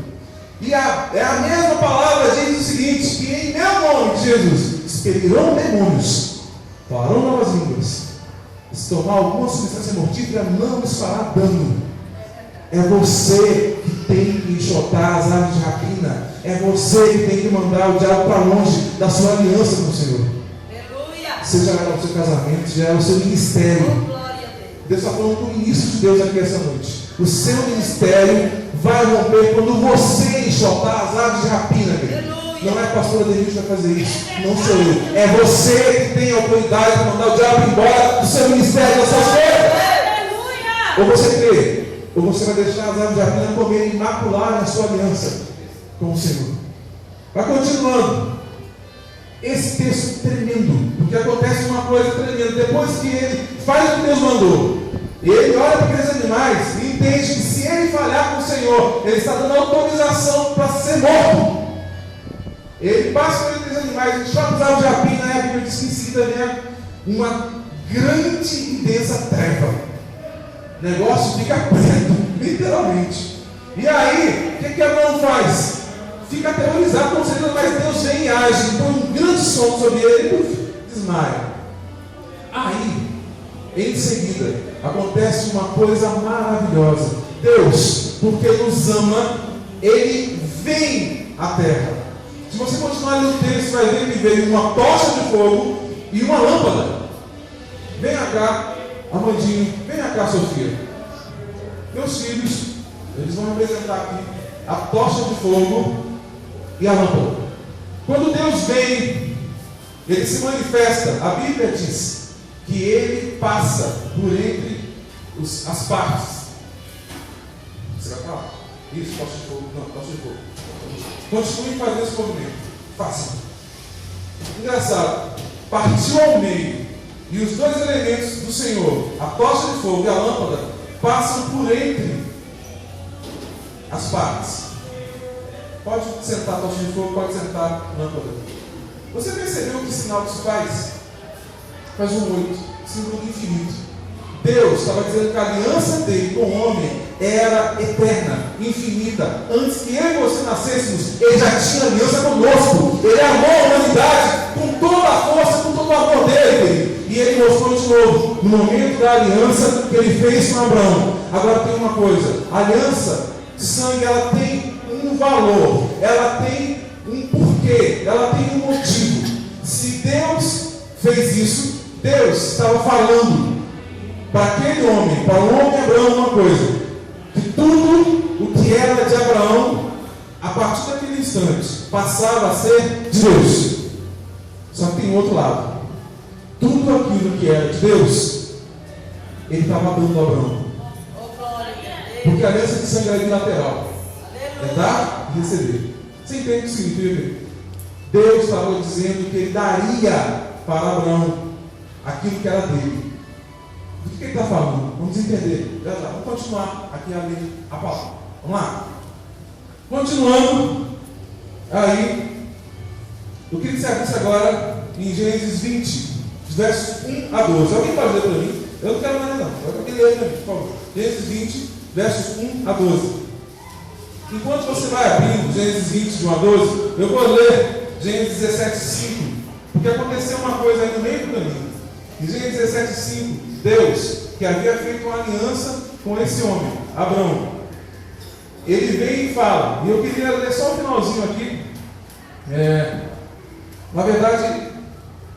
Speaker 1: E é a mesma palavra, diz o seguinte: que em meu nome, Jesus, expelirão demônios, falarão novas línguas, se tomar alguma substância mortífera, não lhes fará dano. É você que tem que enxotar as aves de rapina. É você que tem que mandar o diabo para longe da sua aliança com o Senhor. Aleluia. Seja ela o seu casamento, seja ela o seu ministério. Deus está falando com o ministro de Deus aqui essa noite. O seu ministério vai romper quando você enxotar as aves de rapina. Não é a pastora Denise que vai fazer isso. Não sou eu. É você que tem a autoridade para mandar o diabo embora do seu ministério, da sua esfera. Ou você crê, ou você vai deixar as aves de rapina comer e macular a sua aliança com o Senhor. Vai continuando. Esse texto é tremendo, porque acontece uma coisa tremenda. Depois que ele faz o que Deus mandou, ele olha para aqueles animais e entende que se ele falhar com o Senhor, ele está dando autorização para ser morto. Ele passa por aqueles animais, ele chama os aves de rapina, e a Bíblia diz que em seguida vem uma grande e densa treva. O negócio fica preto, literalmente. E aí, o que Abraão faz? Fica aterrorizado, com certeza, mas Deus vem e age, põe um grande som sobre ele e desmaia. Aí, em seguida, acontece uma coisa maravilhosa. Deus, porque nos ama, ele vem à terra. Se você continuar lendo o texto, vai ver que veio uma tocha de fogo e uma lâmpada. Venha cá, Amandinho, venha cá, Sofia. Meus filhos, eles vão representar aqui a tocha de fogo e a lâmpada. Quando Deus vem, ele se manifesta. A Bíblia diz que ele passa por entre as partes. Você vai falar? Isso, tocha de fogo. Não, tocha de fogo. Continue fazendo esse movimento. Faça. Engraçado. Partiu ao meio. E os dois elementos do Senhor, a tocha de fogo e a lâmpada, passam por entre as partes. Pode sentar a tocha de fogo, pode sentar a lâmpada. Você percebeu que sinal que isso faz? Faz um 8, símbolo do infinito. Deus estava dizendo que a aliança dele com o homem era eterna, infinita. Antes que eu e você nascêssemos, ele já tinha aliança conosco. Ele amou a humanidade com toda a força, com todo o amor dele. E ele mostrou de novo, no momento da aliança que ele fez com Abraão. Agora tem uma coisa: a aliança de sangue, ela tem um valor, ela tem um porquê, ela tem um motivo. Se Deus fez isso, Deus estava falando para aquele homem, para o homem Abraão, uma coisa: que tudo o que era de Abraão, a partir daquele instante, passava a ser de Deus. Só que tem um outro lado. Tudo aquilo que era de Deus, ele estava dando a Abraão. Porque a aliança de sangue era bilateral. É dar e receber. Você entende o que significa? Deus estava dizendo que ele daria para Abraão aquilo que era dele. Do que ele está falando? Vamos entender. Vamos continuar aqui a palavra. Vamos lá. Continuando. Aí, eu queria que você abrisse agora em Gênesis 20, versos 1 a 12. Alguém pode ler para mim? Eu não quero mais não. Eu quero ler para mim, por favor. Gênesis 20, versos 1 a 12. Enquanto você vai abrindo Gênesis 20, de 1 a 12, eu vou ler Gênesis 17, 5. Porque aconteceu uma coisa aí no meio do caminho. Em Gênesis 17, 5, Deus, que havia feito uma aliança com esse homem, Abraão, ele vem e fala, e eu queria ler só o finalzinho aqui. Na verdade,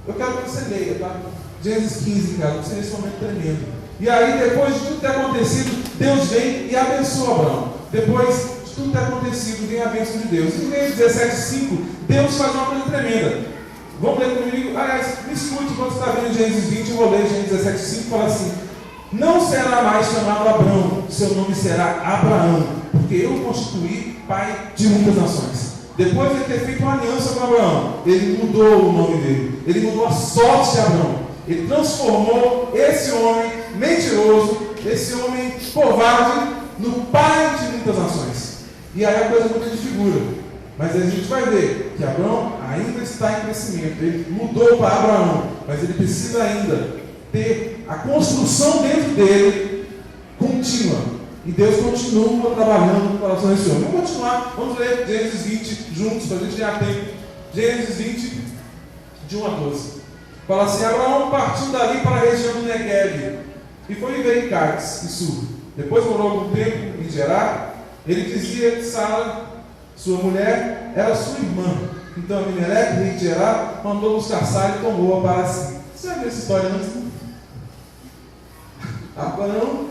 Speaker 1: eu quero que você leia, tá? Gênesis 15, cara, você nesse momento tremendo. E aí, depois de tudo ter acontecido, Deus vem e abençoa Abraão. Depois de tudo ter acontecido, vem a bênção de Deus. Em Gênesis 17, 5, Deus faz uma coisa tremenda. Vamos ler comigo? Aliás, me escute quando você está vendo Gênesis 20, eu vou ler Gênesis 17, 5, fala assim: não será mais chamado Abrão, seu nome será Abraão, porque eu o constituí pai de muitas nações. Depois de ter feito uma aliança com Abraão, ele mudou o nome dele, ele mudou a sorte de Abraão, ele transformou esse homem mentiroso, esse homem covarde, no pai de muitas nações. E aí a coisa muda de figura, mas a gente vai ver que Abraão ainda está em crescimento, ele mudou para Abraão, mas ele precisa ainda ter a construção dentro dele contínua. E Deus continua trabalhando no coração desse homem. Vamos continuar, vamos ler Gênesis 20 juntos, para a gente ganhar tempo. Gênesis 20, de 1 a 12. Fala assim: Abraão partiu dali para a região do Negueb e foi viver em Cádiz e Sur. Depois morou algum tempo em Gerar. Ele dizia que Sara, sua mulher, era sua irmã. Então Abimeleque, rei de Gerar, mandou buscar Sara e tomou-a para si. Você já viu essa história antes? Abraão,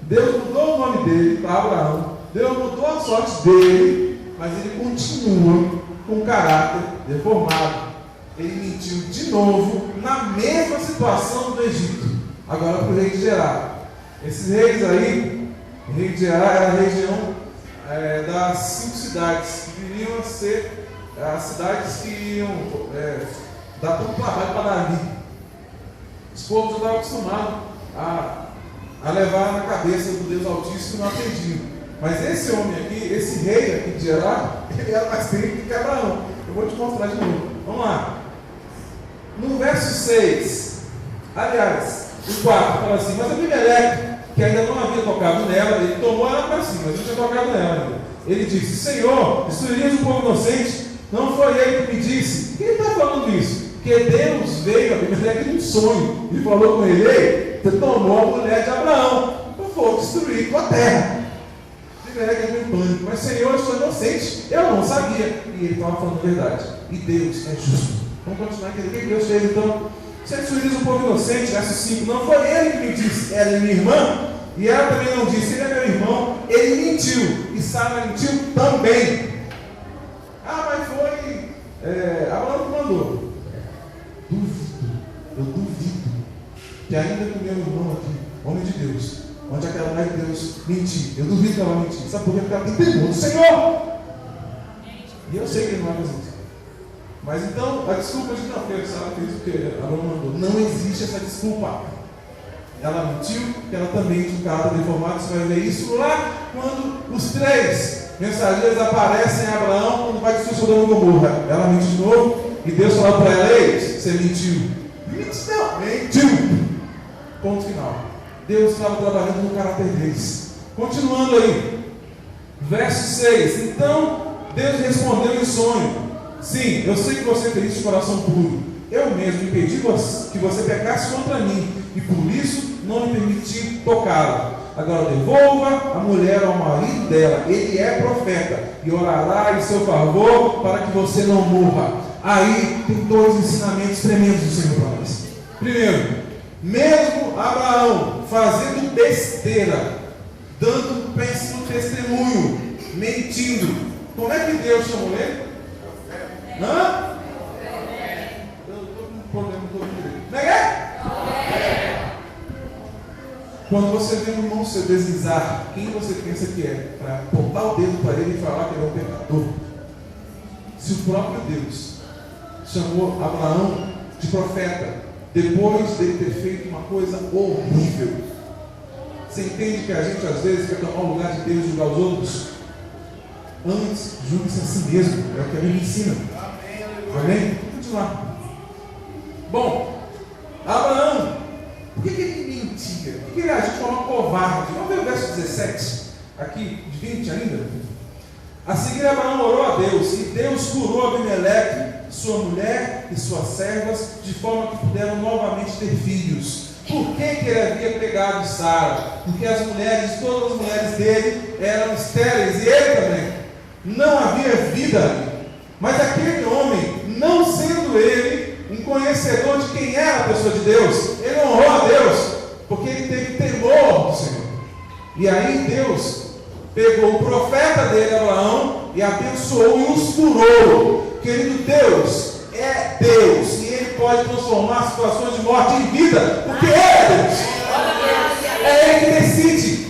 Speaker 1: Deus mudou o nome dele para Abraão, Deus mudou a sorte dele, mas ele continua com caráter deformado. Ele mentiu de novo na mesma situação do Egito, agora para o rei de Gerar. Esses reis aí, o rei de Gerar era a região das 5 cidades, que viriam a ser as cidades que iam dar todo o trabalho para Davi. Os povos já estavam acostumados a levar na cabeça do Deus Altíssimo e não atendiam. Mas esse homem aqui, esse rei aqui de Gerar, ele era mais crente que Abraão. Eu vou te mostrar de novo. Vamos lá. No verso 6, aliás, o 4 fala assim: mas Abimeleque, que ainda não havia tocado nela, ele tomou ela para si, mas não tinha tocado nela ainda. Ele disse: Senhor, destruirias um povo inocente? Não foi ele que me disse? Quem está falando isso? Porque Deus veio a Abimeleque num sonho e falou com ele: ei, você tomou a mulher de Abraão, eu vou destruir tua terra. Abimeleque entrou em pânico: mas Senhor, eu sou inocente, eu não sabia. E ele estava falando a verdade. E Deus é justo. Vamos continuar aqui. O que Deus fez então? Você destruirias um povo inocente, verso 5. Não foi ele que me disse, ela é minha irmã. E ela também não disse, ele é meu irmão. Ele mentiu. E Sara mentiu também. Mas foi Abraão que mandou. Eu duvido que ainda com meu irmão aqui, homem de Deus, onde aquela mulher de Deus mentir. Eu duvido que ela vai mentir. Sabe por quê? Porque ela tem temor do Senhor. E eu sei que ele não vai fazer isso. Mas então, a desculpa de não foi Sara fez o que Abraão mandou. Não existe essa desculpa. Ela mentiu, que ela também tinha um caráter deformado. Você vai ver isso lá quando os 3 mensageiros aparecem a Abraão quando vai destruir Sodoma e Gomorra. Ela mente de novo e Deus falou para ela: ei, você mentiu. Mentiu. Ponto final. Deus estava trabalhando no caráter deles. Continuando aí, verso 6. Então Deus respondeu em sonho: sim, eu sei que você fez de coração puro. Eu mesmo impedi que você pecasse contra mim, e por isso não lhe permiti tocá-la. Agora devolva a mulher ao marido dela, ele é profeta, e orará em seu favor para que você não morra. Aí tem 2 ensinamentos tremendos do Senhor para nós. Primeiro, Mesmo Abraão fazendo besteira, dando péssimo testemunho, mentindo, como é que Deus chamou ele? Hã? Eu estou com um problema todo direito. Como é que é? Quando você vê um irmão seu deslizar, quem você pensa que é? Para apontar o dedo para ele e falar que ele é um pecador. Se o próprio Deus chamou Abraão de profeta, depois dele ter feito uma coisa horrível. Você entende que a gente às vezes quer tomar o lugar de Deus e julgar os outros? Antes, julgue-se a si mesmo. É o que a Bíblia ensina. Amém? Vamos continuar. Bom, Abraão, por que ele mentia? Por que ele agiu de forma covarde? Vamos ver o verso 17, aqui, de 20 ainda. A seguir, Abraão orou a Deus, e Deus curou Abimeleque, sua mulher e suas servas, de forma que puderam novamente ter filhos. Por que ele havia pegado Sara? Porque as mulheres, todas as mulheres dele eram estéreis, e ele também. Não havia vida ali. Mas aquele homem, não sendo ele um conhecedor de quem era a pessoa de Deus, ele honrou a Deus, porque ele teve temor do Senhor. E aí Deus pegou o profeta dele, Abraão, e abençoou e os curou. Querido, Deus é Deus, e Ele pode transformar situações de morte em vida, porque Ele é Deus. É Ele que decide.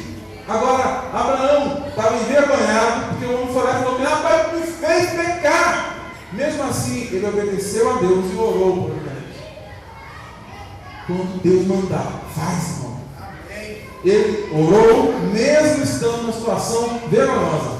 Speaker 1: Agora, Abraão estava envergonhado, porque o homem foi lá e falou: rapaz, me fez pecar. Mesmo assim, ele obedeceu a Deus e orou por ele. Quando Deus mandar, faz, irmão. Ele orou, mesmo estando numa situação vergonhosa.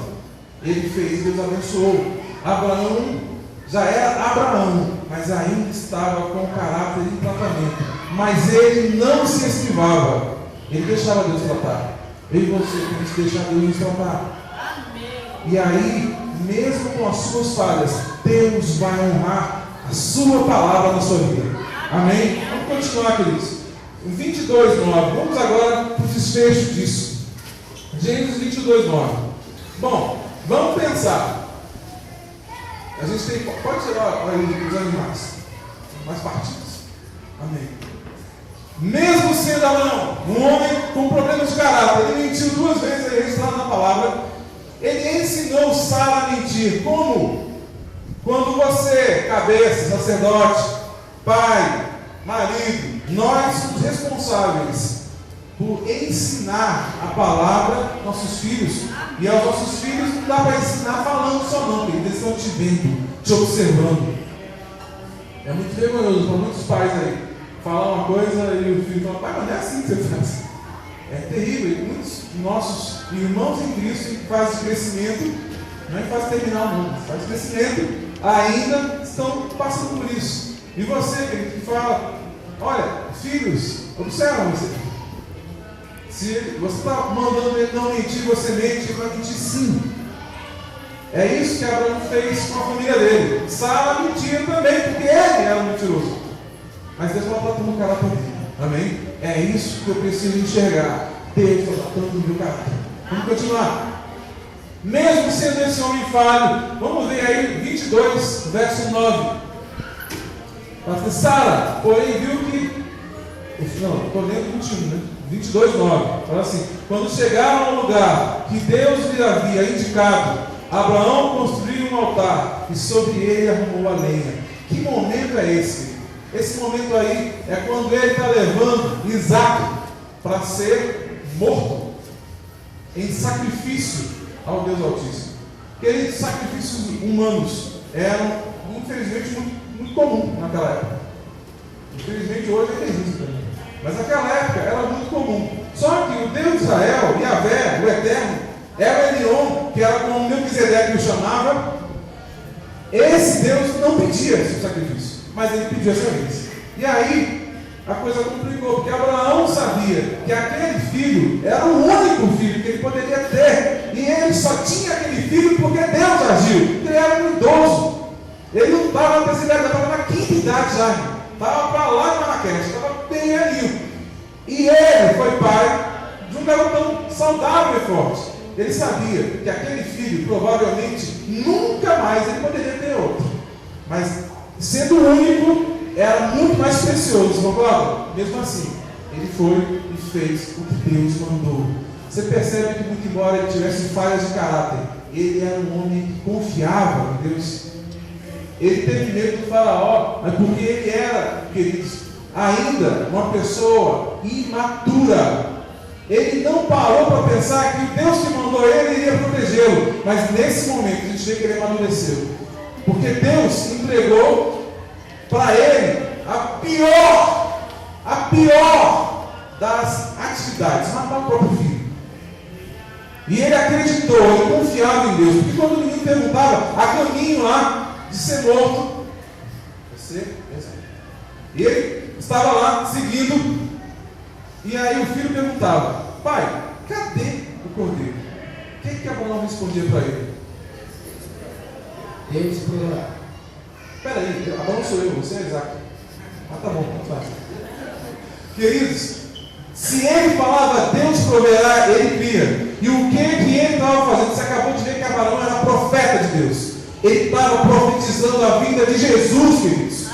Speaker 1: Ele fez, Deus abençoou. Abraão já era Abraão, mas ainda estava com o caráter de tratamento. Mas ele não se esquivava. Ele deixava Deus tratar. Eu e você temos que deixar Deus nos tratar. E aí, mesmo com as suas falhas, Deus vai honrar a sua palavra na sua vida. Amém? Vamos continuar, queridos. 22:9. Vamos agora para o desfecho disso. Gênesis 22:9. Bom, vamos pensar. A gente tem. Pode tirar aí os animais. Mais partidos. Amém. Mesmo sendo Abraão um homem com problemas de caráter, ele mentiu 2 vezes, ele é registrado na palavra. Ele ensinou Sara a mentir. Como? Quando você, cabeça, sacerdote, pai, marido, nós somos responsáveis por ensinar a palavra aos nossos filhos. E aos nossos filhos não dá para ensinar falando só não, porque eles estão te vendo, te observando. É muito vergonhoso para muitos pais aí falar uma coisa e o filho fala: pai, mas não é assim que você faz. É terrível. E muitos nossos irmãos em Cristo em fase de crescimento, não é em fase terminal não, fase de crescimento, ainda estão passando por isso. E você, querido, que fala: olha, filhos, observa você. Se você está mandando ele não mentir, você mente, ele vai mentir sim. É isso que Abraão fez com a família dele. Sara mentia também, porque ele era mentiroso. Mas Deus está tratando o caráter dele. Amém? É isso que eu preciso enxergar. Deus está tratando o meu caráter. Vamos continuar. Mesmo sendo esse homem falho, vamos ver aí 22, verso 9. Sara, porém, viu que. Não, estou lendo 21, né? 22:9. Fala assim: quando chegaram ao lugar que Deus lhe havia indicado, Abraão construiu um altar e sobre ele arrumou a lenha. Que momento é esse? Esse momento aí é quando ele está levando Isaac para ser morto em sacrifício ao Deus Altíssimo. Aqueles sacrifícios humanos eram, infelizmente, muito comum naquela época. Infelizmente hoje é existe também. Mas naquela época era muito comum. Só que o Deus de Israel, Yahvé, o Eterno, era Elion, que era como Melquisedeque o chamava. Esse Deus não pedia esse sacrifício, mas ele pediu essa vez. E aí a coisa complicou, porque Abraão sabia que aquele filho era o único filho que ele poderia ter. E ele só tinha aquele filho porque Deus agiu. Ele era um idoso. Ele não estava na terceira idade, estava na quinta idade já. Estava para lá de Marrakech, estava bem velhinho. E ele foi pai de um garotão saudável e forte. Ele sabia que aquele filho provavelmente nunca mais ele poderia ter outro. Mas sendo o único, era muito mais precioso, concorda? Mesmo assim, Ele foi e fez o que Deus mandou. Você percebe que, muito embora ele tivesse falhas de caráter, ele era um homem que confiava em Deus. Ele teve medo do faraó, mas porque ele era, queridos, ainda uma pessoa imatura. Ele não parou para pensar que o Deus que mandou ele iria protegê-lo. Mas nesse momento a gente vê que ele amadureceu. Porque Deus entregou para ele a pior das atividades, matar o próprio filho. E ele acreditou, ele confiava em Deus. Porque quando o menino perguntava, a caminho lá de ser morto, e ele estava lá seguindo. E aí o filho perguntava: pai, cadê o cordeiro? O que Abraão respondia para ele?
Speaker 2: Deus proverá.
Speaker 1: Espera aí, Abraão sou eu, você é Isaac. Ah, tá bom, muito fácil. Queridos, se ele falava Deus proverá, ele cria. E o que ele estava fazendo? Você acabou de ver que Abraão era profeta de Deus. Ele estava profetizando a vinda de Jesus, queridos.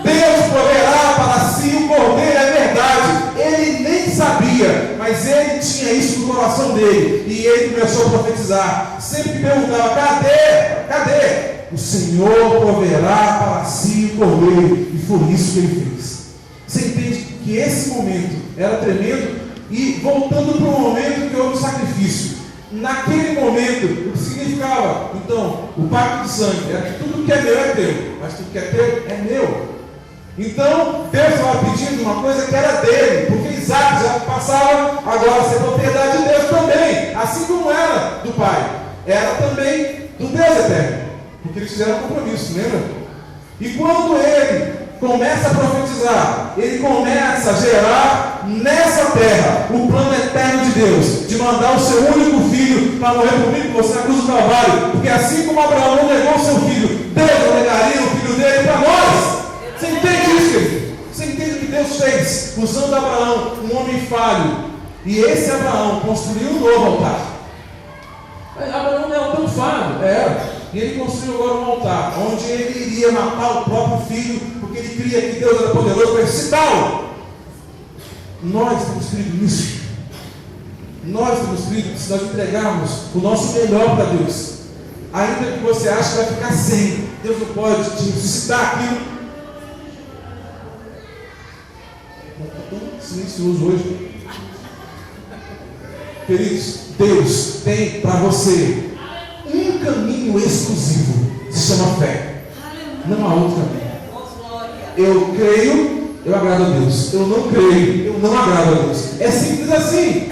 Speaker 1: Deus proverá para si o cordeiro, é verdade. Ele nem sabia, mas ele tinha isso no coração dele. E ele começou a profetizar. Sempre perguntava: cadê? O Senhor proverá para si o cordeiro. E foi isso que ele fez. Você entende que esse momento era tremendo? E voltando para o momento que houve o sacrifício. Naquele momento, o que significava? Então, o pacto de sangue era que tudo que é meu é teu, mas tudo que é teu é meu. Então, Deus estava pedindo uma coisa que era dele, porque Isaac já passava agora a ser propriedade de Deus também, assim como era do pai, era também do Deus eterno, porque eles fizeram um compromisso, lembra? E quando ele começa a profetizar, ele começa a gerar nessa terra o plano eterno de Deus, de mandar o seu único filho para morrer por mim, por você na cruz do Calvário, porque assim como Abraão não negou o seu filho, Deus negaria o filho dele para nós. Você entende isso, querido? Você entende o que Deus fez? Usando Abraão, um homem falho. E esse Abraão construiu um novo altar. Abraão não era tão falho, era. E ele construiu agora um altar, onde ele iria matar o próprio filho, porque ele cria que Deus era poderoso para ressuscitá-lo. Nós temos crido nisso. Nós temos crido que se nós entregarmos o nosso melhor para Deus, ainda que você ache que vai ficar sem, Deus não pode te ressuscitar aquilo. Silencioso hoje. Queridos, Deus tem para você um caminho exclusivo, se chama fé. Não há outro caminho. Eu creio, eu agrado a Deus. Eu não creio, eu não agrado a Deus. É simples assim.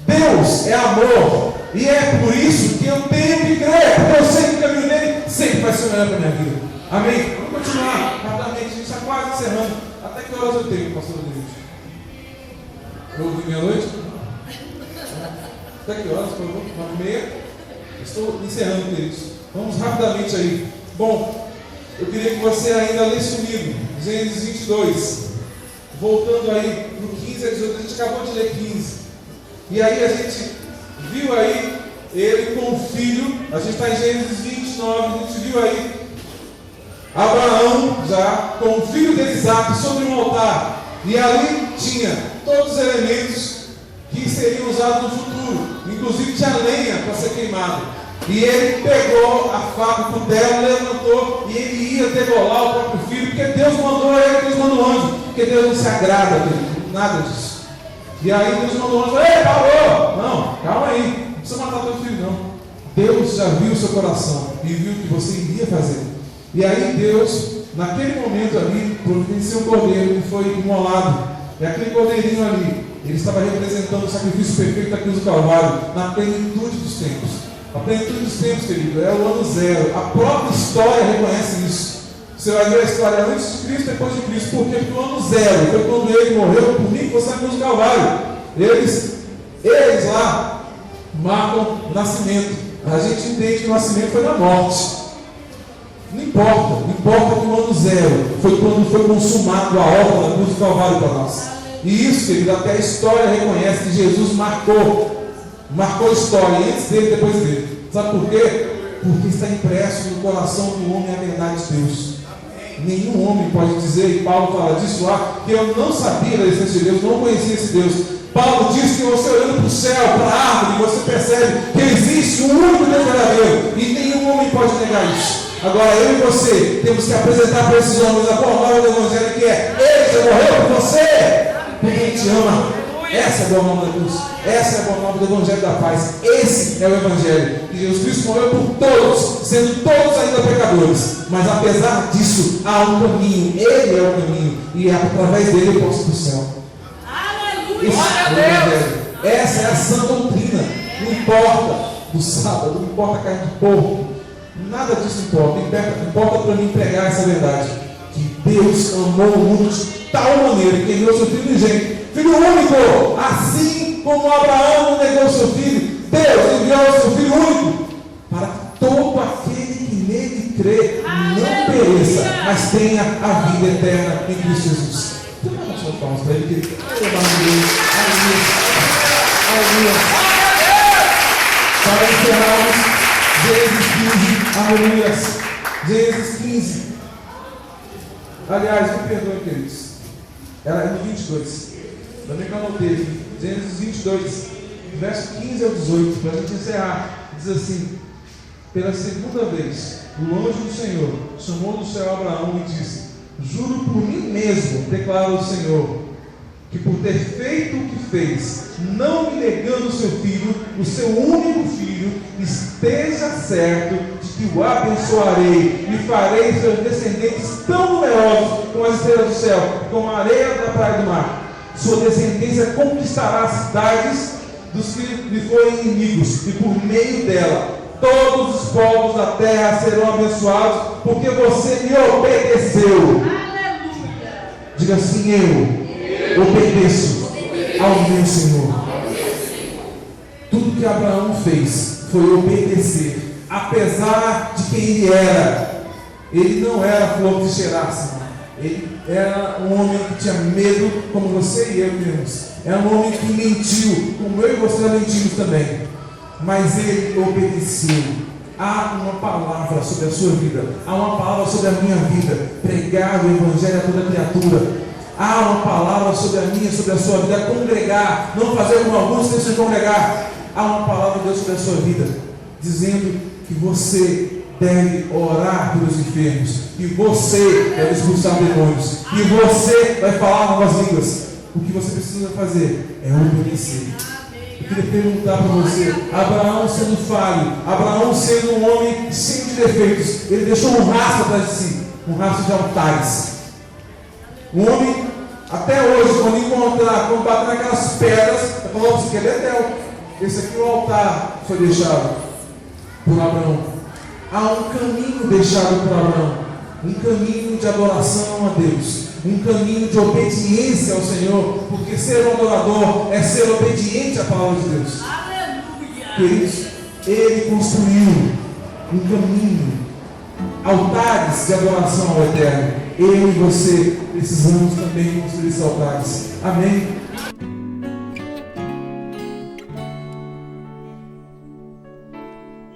Speaker 1: Deus é amor, e é por isso que eu tenho que crer, porque eu sei que o caminho dele sempre vai ser o melhor para a minha vida. Amém? Vamos continuar rapidamente, a gente está quase encerrando. Até que horas eu tenho, pastor Rodrigo? Eu ouvi meia-noite? Até que horas, por favor? 9h30? Estou encerrando, queridos. Vamos rapidamente aí. Bom, eu queria que você ainda lesse comigo Gênesis 22. Voltando aí no 15 a 18, a gente acabou de ler 15. E aí a gente viu aí ele com o filho. A gente está em Gênesis 29, a gente viu aí Abraão já com o filho de Isaac sobre um altar. E ali tinha todos os elementos que seriam usados no futuro. Inclusive tinha lenha para ser queimado. E ele pegou a faca, o cutelo, levantou e ele ia degolar o próprio filho, porque Deus mandou ele, Deus mandou o anjo, porque Deus não se agrada de nada disso. E aí Deus mandou o anjo, ei, parou! Não, calma aí, não precisa matar teu filho não. Deus já viu o seu coração e viu o que você iria fazer. E aí Deus, naquele momento ali, providenciou um cordeiro que foi imolado. E aquele cordeirinho ali, ele estava representando o sacrifício perfeito da cruz do Calvário, na plenitude dos tempos. A plenitude dos tempos, querido, é o ano zero. A própria história reconhece isso. Você vai ver a história antes de Cristo e depois de Cristo. Por quê? Porque o ano zero foi quando ele morreu por mim e você na cruz do Calvário. Eles lá marcam o nascimento. A gente entende que o nascimento foi na morte. Não importa que o ano zero foi quando foi consumado a obra da cruz do Calvário para nós. E isso, querido, até a história reconhece que Jesus marcou a história, antes dele e depois dele. Sabe por quê? Porque está impresso no coração do homem a verdade de Deus. Nenhum homem pode dizer, e Paulo fala disso lá, que eu não sabia da existência de Deus, não conhecia esse Deus. Paulo diz que você olhando para o céu, para a árvore, você percebe que existe um único Deus verdadeiro, e nenhum homem pode negar isso. Agora eu e você temos que apresentar para esses homens a boa nova do Evangelho, que é: Ele já morreu por você, porque Ele te ama. Essa é a boa nova da cruz. Essa é a boa nova do Evangelho da paz. Esse é o Evangelho. E Jesus Cristo morreu por todos, sendo todos ainda pecadores. Mas apesar disso, há um caminho. Ele é o caminho. E através dele eu posso ir para o céu. Esse é o Evangelho. Essa é a sã doutrina. Não importa do sábado, não importa a carne de porco. Nada disso importa. Importa para mim pregar essa verdade. Que Deus amou o mundo de tal maneira que enviou seu Filho unigênito, Filho único, assim como Abraão negou seu filho, Deus enviou o seu Filho único, para que todo aquele que nele crê não pereça, mas tenha a vida eterna em Cristo Jesus. Você pode dar suas palmas para ele, querido? Aleluia. Para encerrarmos, Gênesis 15, aleluia. Gênesis 15. Aliás, me perdoem, queridos. Era no 22. Também que eu anotei aqui. Gênesis 22, verso 15 ao 18, para a gente encerrar. Diz assim: pela segunda vez, o anjo do Senhor chamou do céu Abraão e disse: juro por mim mesmo, declara o Senhor, que por ter feito o que fez, não me negando o seu filho, o seu único filho, esteja certo de que o abençoarei e farei seus descendentes tão numerosos como as estrelas do céu, como a areia da praia do mar. Sua descendência conquistará as cidades dos que lhe forem inimigos, e por meio dela todos os povos da terra serão abençoados, porque você me obedeceu. Aleluia. Diga assim: eu obedeço ao meu Senhor. Tudo que Abraão fez foi obedecer, apesar de quem ele era. Ele não era flor que cheirasse. Ele era um homem que tinha medo, como você e eu temos. Era um homem que mentiu, como eu e você já mentimos também. Mas ele obedeceu. Há uma palavra sobre a sua vida. Há uma palavra sobre a minha vida. Pregar o Evangelho a toda criatura. Há uma palavra sobre a minha, sobre a sua vida. Congregar. Não fazer como alguns deixam de congregar. Há uma palavra de Deus sobre a sua vida, dizendo que você deve orar pelos enfermos, que você deve expulsar demônios, que você vai falar novas línguas. O que você precisa fazer é obedecer. Eu queria perguntar para você: Abraão sendo falho, Abraão sendo um homem cheio de defeitos, ele deixou um rastro atrás de si, um rastro de altares. Um homem, até hoje, quando encontrar, quando bater naquelas pedras, vai falar: você quer Betel? Esse aqui é o altar que foi deixado por Abraão. Há um caminho deixado por Abraão, um caminho de adoração a Deus, um caminho de obediência ao Senhor, porque ser um adorador é ser obediente à palavra de Deus. Aleluia! Queridos, ele construiu um caminho, altares de adoração ao Eterno. Eu e você precisamos também construir esses altares. Amém?